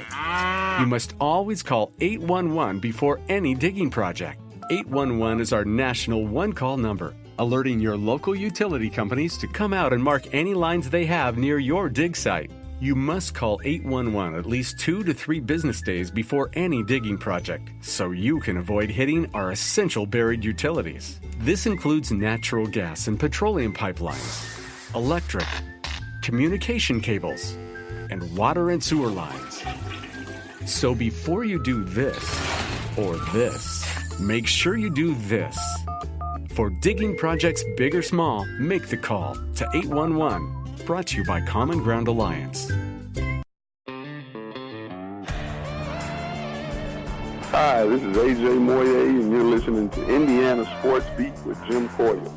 [SPEAKER 11] you must always call 811 before any digging project. 811 is our national one-call number, alerting your local utility companies to come out and mark any lines they have near your dig site. You must call 811 at least 2 to 3 business days before any digging project, so you can avoid hitting our essential buried utilities. This includes natural gas and petroleum pipelines, electric, communication cables, and water and sewer lines. So before you do this or this, make sure you do this. For digging projects big or small, make the call to 811. Brought to you by Common Ground Alliance.
[SPEAKER 5] Hi, this is A.J. Moye, and you're listening to Indiana Sports Beat with Jim Coyle.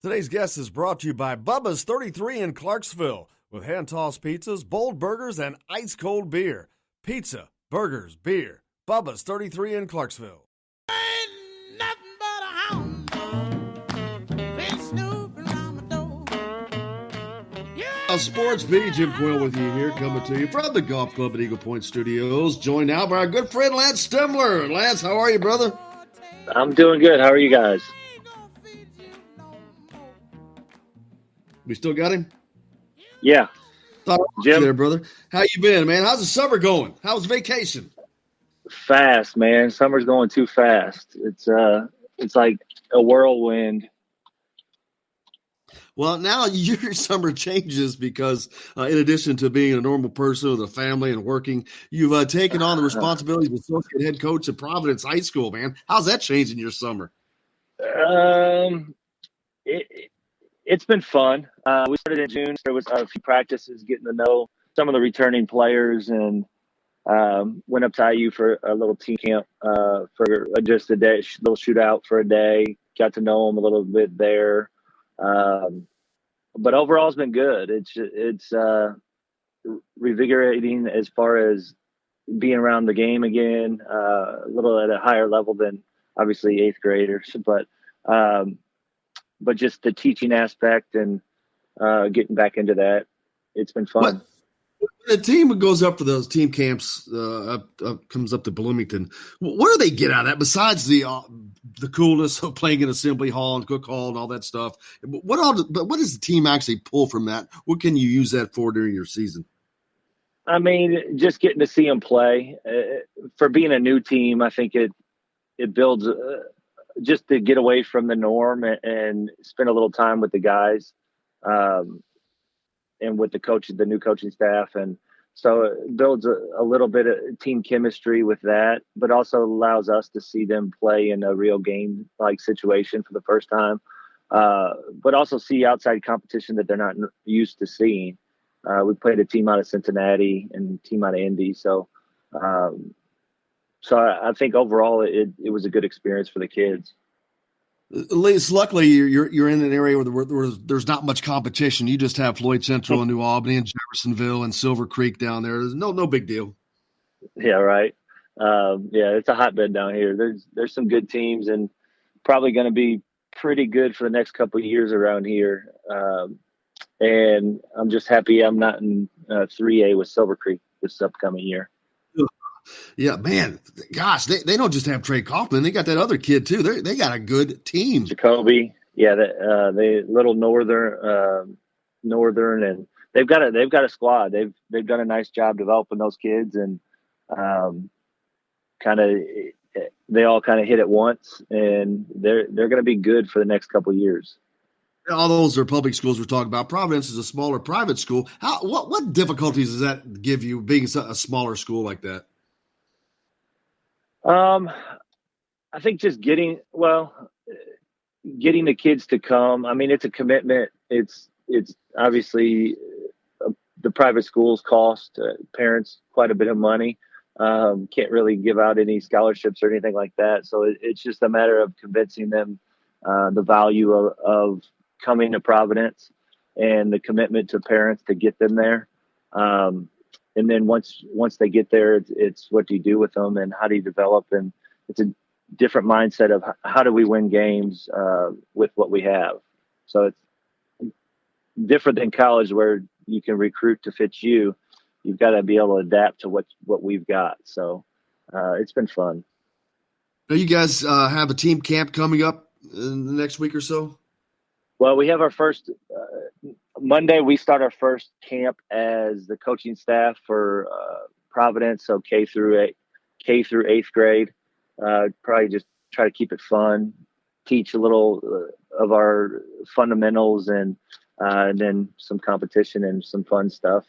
[SPEAKER 16] Today's guest is brought to you by Bubba's 33 in Clarksville, with hand-tossed pizzas, bold burgers, and ice-cold beer. Pizza, burgers, beer. Bubba's 33 in Clarksville. Sports Beat, Jim Coyle with you here, coming to you from the Golf Club at Eagle Point Studios, joined now by our good friend Lance Stemler. Lance, how are you, brother?
[SPEAKER 17] I'm doing good. How are you guys?
[SPEAKER 16] We still got him?
[SPEAKER 17] Yeah.
[SPEAKER 16] Jim, there, brother. How you been, man? How's the summer going? How's vacation?
[SPEAKER 17] Fast, man. Summer's going too fast. It's like a whirlwind.
[SPEAKER 16] Well, now your summer changes because in addition to being a normal person with a family and working, you've taken on the responsibilities of associate head coach at Providence High School, man. How's that changing your summer?
[SPEAKER 17] It's been fun. We started in June. There was a few practices, getting to know some of the returning players, and went up to IU for a little team camp for just a day, little shootout for a day. Got to know them a little bit there. But overall it's been good. It's revigorating as far as being around the game again, a little at a higher level than obviously eighth graders, but But just the teaching aspect and getting back into that, it's been fun.
[SPEAKER 2] The team goes up for those team camps, comes up to Bloomington. What do they get out of that besides the coolness of playing in Assembly Hall and Cook Hall and all that stuff? But what does the team actually pull from that? What can you use that for during your season?
[SPEAKER 17] I mean, just getting to see them play. For being a new team, I think it builds just to get away from the norm and spend a little time with the guys. And with the new coaching staff. And so it builds a little bit of team chemistry with that, but also allows us to see them play in a real game like situation for the first time. But also see outside competition that they're not used to seeing. We played a team out of Cincinnati and a team out of Indy. So I think overall it was a good experience for the kids.
[SPEAKER 2] At least, luckily, you're in an area where there's not much competition. You just have Floyd Central and New Albany and Jeffersonville and Silver Creek down there. There's no big deal.
[SPEAKER 17] Yeah, right. It's a hotbed down here. There's some good teams and probably going to be pretty good for the next couple of years around here. And I'm just happy I'm not in 3A with Silver Creek this upcoming year.
[SPEAKER 2] Yeah, man. Gosh, they don't just have Trey Kaufman. They got that other kid too. They got a good team.
[SPEAKER 17] Jacoby, yeah, they little northern, and they've got a squad. They've done a nice job developing those kids, and they all kind of hit at once, and they're going to be good for the next couple of years.
[SPEAKER 2] All those are public schools we're talking about. Providence is a smaller private school. What difficulties does that give you being a smaller school like that?
[SPEAKER 17] I think just getting the kids to come. I mean, it's a commitment. It's obviously the private schools cost parents quite a bit of money. Can't really give out any scholarships or anything like that. So it's just a matter of convincing them the value of coming to Providence and the commitment to parents to get them there. And then once they get there, it's what do you do with them and how do you develop? And it's a different mindset of how do we win games with what we have. So it's different than college where you can recruit to fit you. You've got to be able to adapt to what we've got. So it's been fun.
[SPEAKER 2] Now you guys have a team camp coming up in the next week or so?
[SPEAKER 17] Well, we have our first Monday. We start our first camp as the coaching staff for Providence, so K through 8th grade. Probably just try to keep it fun, teach a little of our fundamentals, and then some competition and some fun stuff.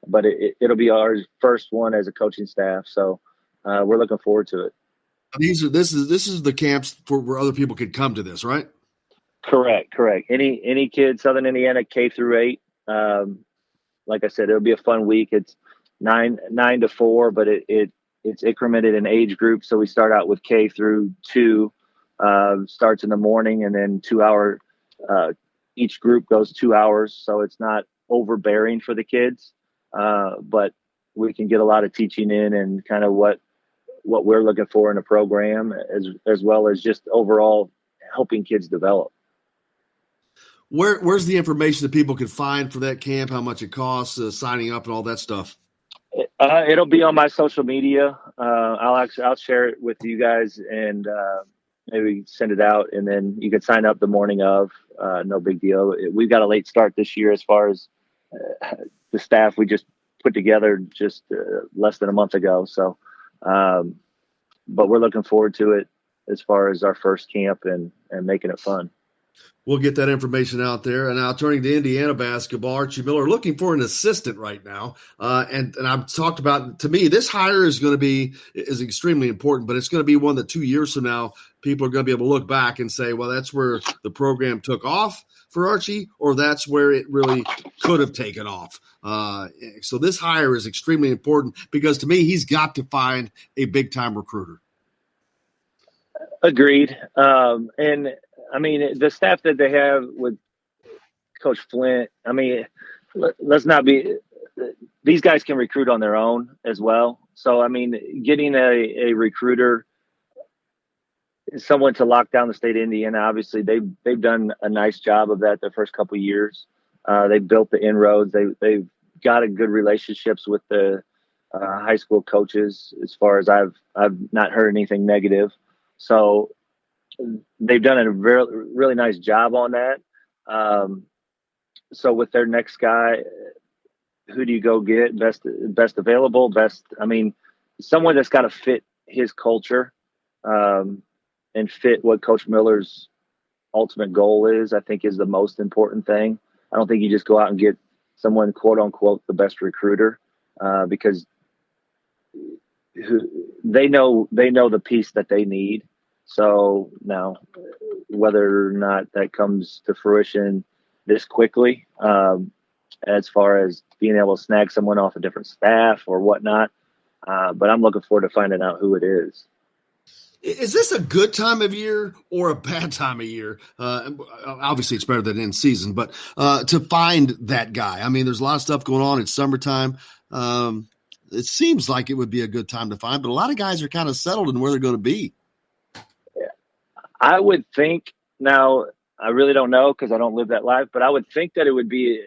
[SPEAKER 17] But it'll be our first one as a coaching staff, so we're looking forward to it.
[SPEAKER 2] This is the camps where other people could come to this, right?
[SPEAKER 17] Correct. Any kid, Southern Indiana, K through 8. Like I said, it'll be a fun week. It's 9 to 4, but it's incremented in age groups. So we start out with K through 2, starts in the morning, and then 2 hour. Each group goes 2 hours, so it's not overbearing for the kids, but we can get a lot of teaching in and kind of what we're looking for in a program, as well as just overall helping kids develop.
[SPEAKER 2] Where's the information that people can find for that camp? How much it costs, signing up, and all that stuff?
[SPEAKER 17] It'll be on my social media. I'll share it with you guys and maybe send it out, and then you can sign up the morning of. No big deal. We've got a late start this year as far as the staff we just put together just less than a month ago. So, but we're looking forward to it as far as our first camp and making it fun.
[SPEAKER 2] We'll get that information out there. And now turning to Indiana basketball, Archie Miller looking for an assistant right now. And I've talked about, to me, this hire is extremely important, but it's going to be one that 2 years from now, people are going to be able to look back and say, well, that's where the program took off for Archie, or that's where it really could have taken off. So this hire is extremely important because to me, he's got to find a big time recruiter.
[SPEAKER 17] Agreed. And I mean, the staff that they have with Coach Flint, I mean, let's not be – these guys can recruit on their own as well. So, I mean, getting a recruiter someone to lock down the state of Indiana. Obviously, they've done a nice job of that their first couple of years. They built the inroads. They've got a good relationships with the high school coaches. As far as I've not heard anything negative, so they've done a really nice job on that. So with their next guy, who do you go get? Best available, best. I mean, someone that's got to fit his culture. And fit what Coach Miller's ultimate goal is, I think, is the most important thing. I don't think you just go out and get someone, quote unquote, the best recruiter, because they know the piece that they need. So now, whether or not that comes to fruition this quickly, as far as being able to snag someone off a different staff or whatnot, but I'm looking forward to finding out who it is.
[SPEAKER 16] Is this a good time of year or a bad time of year? Obviously, it's better than in season, but to find that guy. I mean, there's a lot of stuff going on. It's summertime. It seems like it would be a good time to find, but a lot of guys are kind of settled in where they're going to be.
[SPEAKER 17] I would think, now, I really don't know because I don't live that life, but I would think that it would be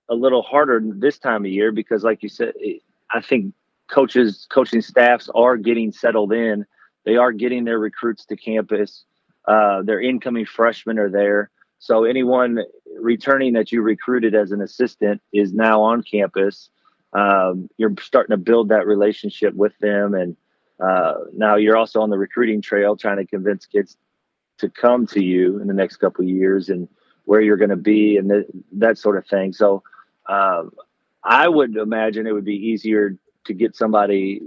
[SPEAKER 17] a little harder this time of year because, like you said, I think coaching staffs are getting settled in. They are getting their recruits to campus. Their incoming freshmen are there. So anyone returning that you recruited as an assistant is now on campus. You're starting to build that relationship with them. And now you're also on the recruiting trail trying to convince kids to come to you in the next couple of years and where you're going to be and that sort of thing. So I would imagine it would be easier to get somebody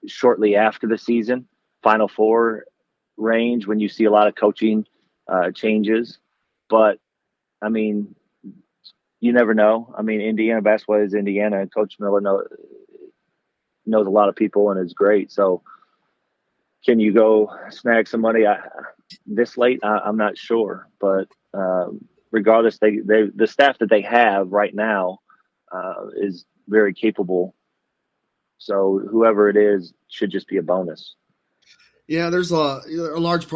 [SPEAKER 17] shortly after the season, Final Four range, when you see a lot of coaching changes. But, I mean, you never know. I mean, Indiana basketball is Indiana, and Coach Miller knows a lot of people and is great. So can you go snag somebody this late? I'm not sure. But regardless, the staff that they have right now is very capable. So whoever it is should just be a bonus.
[SPEAKER 16] Yeah, there's a large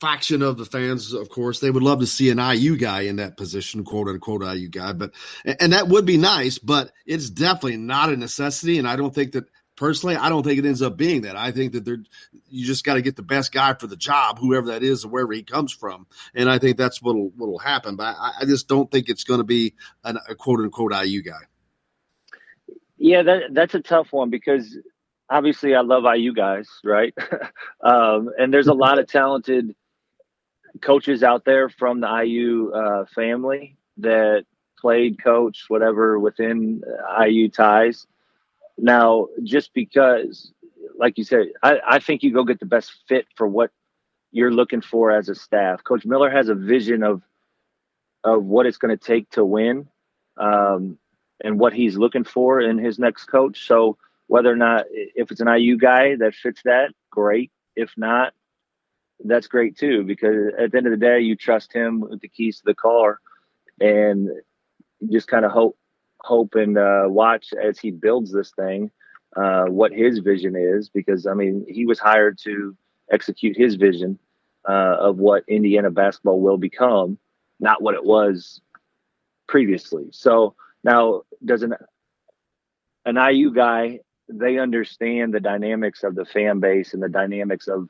[SPEAKER 16] faction of the fans, of course. They would love to see an IU guy in that position, quote unquote IU guy, and that would be nice, but it's definitely not a necessity. And I don't think that personally, I don't think it ends up being that. I think that you just got to get the best guy for the job, whoever that is, or wherever he comes from. And I think that's what'll happen. But I just don't think it's going to be a quote unquote IU guy.
[SPEAKER 17] Yeah, that's a tough one because obviously I love IU guys, right? And there's a lot of talented coaches out there from the IU family that played, coached, whatever, within IU ties. Now, just because, like you said, I think you go get the best fit for what you're looking for as a staff. Coach Miller has a vision of what it's going to take to win. And what he's looking for in his next coach. So whether or not, if it's an IU guy that fits that, great. If not, that's great too, because at the end of the day, you trust him with the keys to the car and you just kind of hope and watch as he builds this thing, what his vision is, because I mean, he was hired to execute his vision of what Indiana basketball will become, not what it was previously. So now, does an IU guy, they understand the dynamics of the fan base and the dynamics of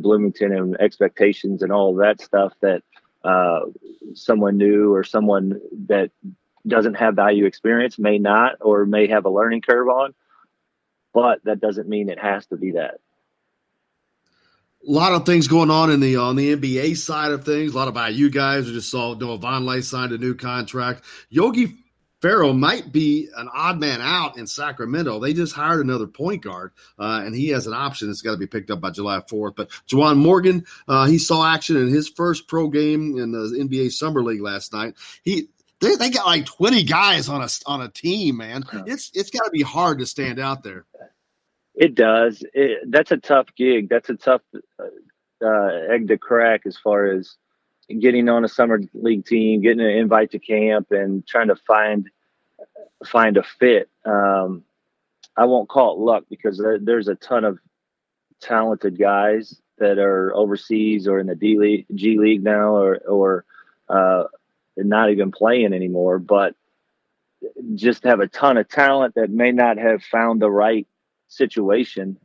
[SPEAKER 17] Bloomington and expectations and all of that stuff that someone new or someone that doesn't have value experience may not or may have a learning curve on, but that doesn't mean it has to be that.
[SPEAKER 16] A lot of things going on on the NBA side of things. A lot of IU guys. We just saw Noah Vonleh signed a new contract. Yogi Ferrell might be an odd man out in Sacramento. They just hired another point guard, and he has an option that's got to be picked up by July 4th. But Juwan Morgan, he saw action in his first pro game in the NBA Summer League last night. They got like 20 guys on a team, man. It's got to be hard to stand out there.
[SPEAKER 17] It does. That's a tough gig. That's a tough egg to crack as far as getting on a summer league team, getting an invite to camp, and trying to find a fit. I won't call it luck because there's a ton of talented guys that are overseas or in the G League now, or not even playing anymore, but just have a ton of talent that may not have found the right situation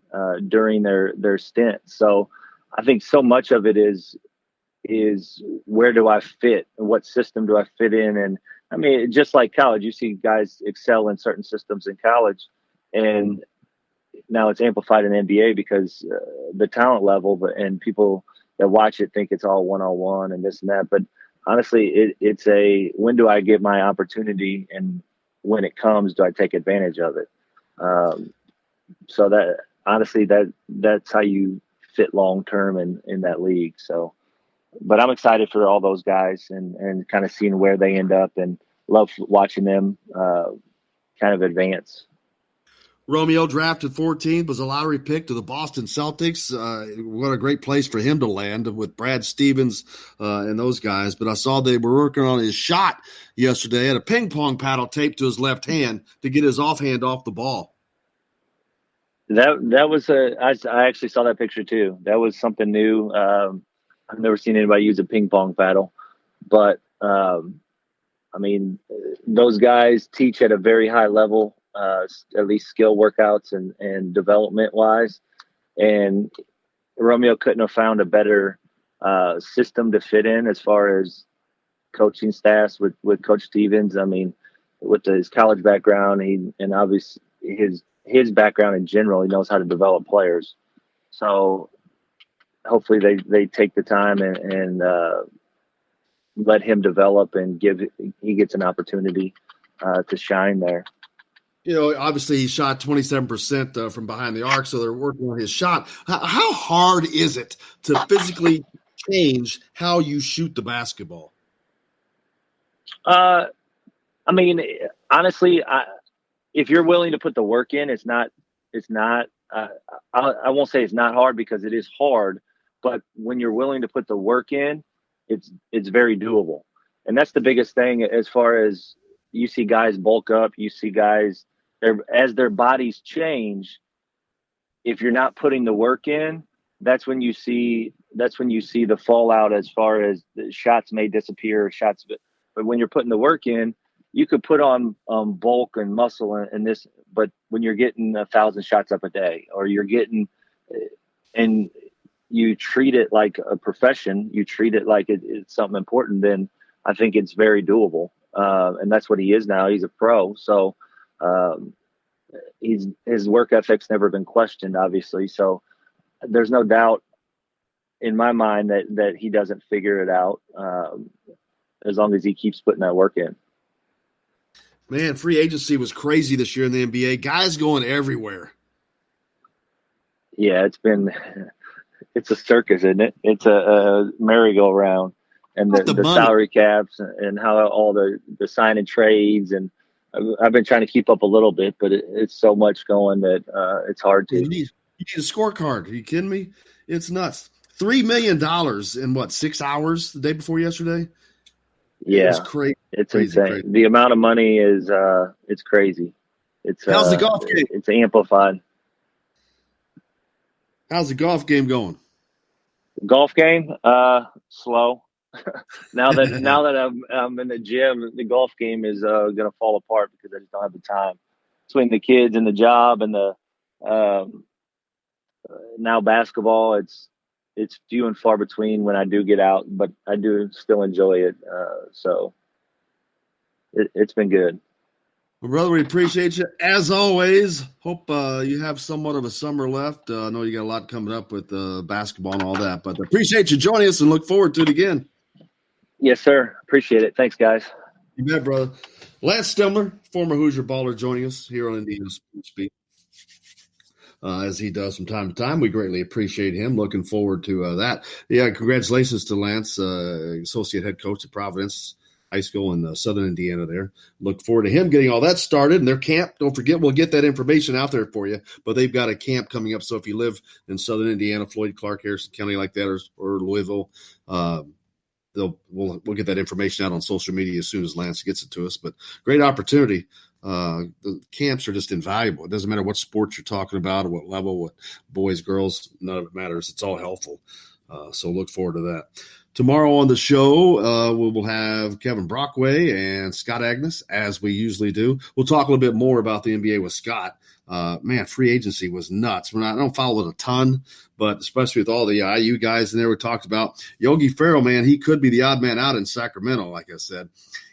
[SPEAKER 17] during their stint. So I think so much of it is where do I fit and what system do I fit in? And I mean, just like college, you see guys excel in certain systems in college, and now it's amplified in the NBA because the talent level, and people that watch it think it's all one-on-one and this and that. But honestly, it's when do I get my opportunity, and when it comes, do I take advantage of it? So that honestly, that's how you fit long-term in that league. So, but I'm excited for all those guys and kind of seeing where they end up, and love watching them kind of advance.
[SPEAKER 2] Romeo drafted 14th, was a lottery pick to the Boston Celtics. What a great place for him to land with Brad Stevens and those guys. But I saw they were working on his shot yesterday. Had a ping pong paddle taped to his left hand to get his offhand off the ball.
[SPEAKER 17] That was I actually saw that picture too. That was something new. I've never seen anybody use a ping pong paddle, but I mean, those guys teach at a very high level. At least skill workouts and development wise. And Romeo couldn't have found a better system to fit in as far as coaching staffs with Coach Stevens. I mean, with his college background, and obviously his background in general, he knows how to develop players. So hopefully they take the time and let him develop, and he gets an opportunity to shine there.
[SPEAKER 2] You know, obviously he shot 27% from behind the arc, so they're working on his shot. How hard is it to physically change how you shoot the basketball?
[SPEAKER 17] I mean, honestly, if you're willing to put the work in, it's not. I won't say it's not hard, because it is hard. But when you're willing to put the work in, it's very doable. And that's the biggest thing as far as you see guys bulk up. You see guys as their bodies change. If you're not putting the work in, that's when you see the fallout as far as the shots may disappear. But when you're putting the work in, you could put on bulk and muscle and this. But when you're getting 1,000 shots up a day, or you're getting, and you treat it like a profession, you treat it like it's something important, then I think it's very doable. And that's what he is now. He's a pro. So his work ethic's never been questioned, obviously. So there's no doubt in my mind that he doesn't figure it out as long as he keeps putting that work in.
[SPEAKER 2] Man, free agency was crazy this year in the NBA. Guys going everywhere.
[SPEAKER 17] Yeah, it's a circus, isn't it? It's a merry-go-round. And the salary caps and how all the sign and trades, and I've been trying to keep up a little bit, but it's so much going that it's hard to.
[SPEAKER 2] You need a scorecard. Are you kidding me? It's nuts. $3 million in 6 hours the day before yesterday?
[SPEAKER 17] Yeah,
[SPEAKER 2] it's crazy.
[SPEAKER 17] It's insane. Crazy. The amount of money is it's crazy.
[SPEAKER 2] How's the golf game?
[SPEAKER 17] It's amplified.
[SPEAKER 2] How's the golf game going?
[SPEAKER 17] Golf game, slow. now that I'm in the gym, the golf game is going to fall apart because I just don't have the time between the kids and the job and the now basketball. It's few and far between when I do get out, but I do still enjoy it. So it's been good.
[SPEAKER 2] Well, brother, we appreciate you as always. Hope you have somewhat of a summer left. I know you got a lot coming up with basketball and all that, but appreciate you joining us and look forward to it again.
[SPEAKER 17] Yes, sir. Appreciate it. Thanks, guys.
[SPEAKER 2] You bet, brother. Lance Stemler, former Hoosier baller, joining us here on Indiana Sports Beat. As he does from time to time. We greatly appreciate him. Looking forward to that. Yeah, congratulations to Lance, associate head coach at Providence High School in southern Indiana there. Look forward to him getting all that started. And their camp, don't forget, we'll get that information out there for you. But they've got a camp coming up. So if you live in southern Indiana, Floyd, Clark, Harrison County like that, or Louisville, we'll get that information out on social media as soon as Lance gets it to us. But great opportunity The camps are just invaluable. It doesn't matter what sports you're talking about or what level, what boys, girls, none of it matters. It's all helpful. So look forward to that. Tomorrow on the show, we will have Kevin Brockway and Scott Agnes, as we usually do. We'll talk a little bit more about the NBA with Scott. Man, free agency was nuts. I don't follow it a ton, but especially with all the IU guys in there we talked about. Yogi Ferrell, man, he could be the odd man out in Sacramento, like I said.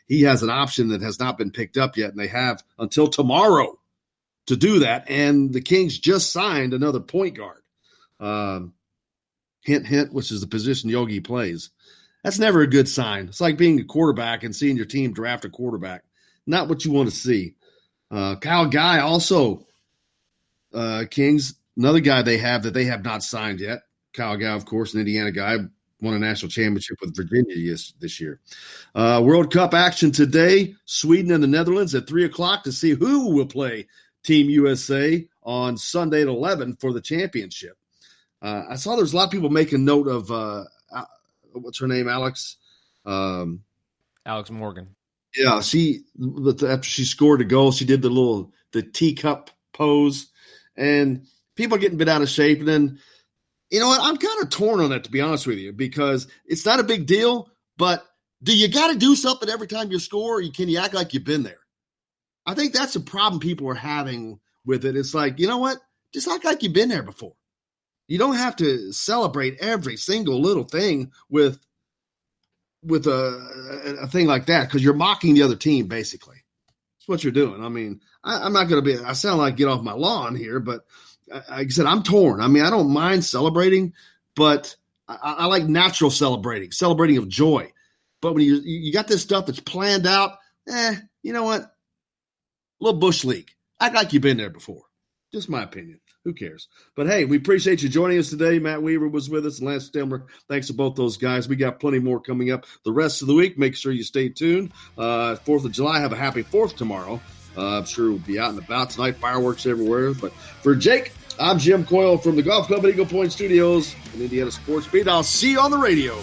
[SPEAKER 2] He has an option that has not been picked up yet, and they have until tomorrow to do that. And the Kings just signed another point guard. Hint, hint, which is the position Yogi plays. That's never a good sign. It's like being a quarterback and seeing your team draft a quarterback. Not what you want to see. Kyle Guy also, Kings, another guy they have that they have not signed yet. Kyle Guy, of course, an Indiana guy, won a national championship with Virginia this year. World Cup action today, Sweden and the Netherlands at 3 o'clock to see who will play Team USA on Sunday at 11 for the championship. I saw there's a lot of people making note of what's her name, Alex?
[SPEAKER 3] Alex Morgan.
[SPEAKER 2] Yeah, after she scored a goal, she did the teacup pose, and people are getting a bit out of shape. And then, you know what? I'm kind of torn on that, to be honest with you, because it's not a big deal. But do you got to do something every time you score, or can you act like you've been there? I think that's the problem people are having with it. It's like, you know what? Just act like you've been there before. You don't have to celebrate every single little thing with a thing like that, because you're mocking the other team, basically. That's what you're doing. I mean, I'm not going to I sound like get off my lawn here, but like I said, I'm torn. I mean, I don't mind celebrating, but I like natural celebrating of joy. But when you got this stuff that's planned out, you know what? A little bush league. Act like you've been there before. Just my opinion. Who cares? But, hey, we appreciate you joining us today. Matt Weaver was with us and Lance Stemler. Thanks to both those guys. We got plenty more coming up the rest of the week. Make sure you stay tuned. 4th of July, have a happy 4th tomorrow. I'm sure we'll be out and about tonight. Fireworks everywhere. But for Jake, I'm Jim Coyle from the Golf Club at Eagle Point Studios in Indiana Sports Beat. I'll see you on the radio.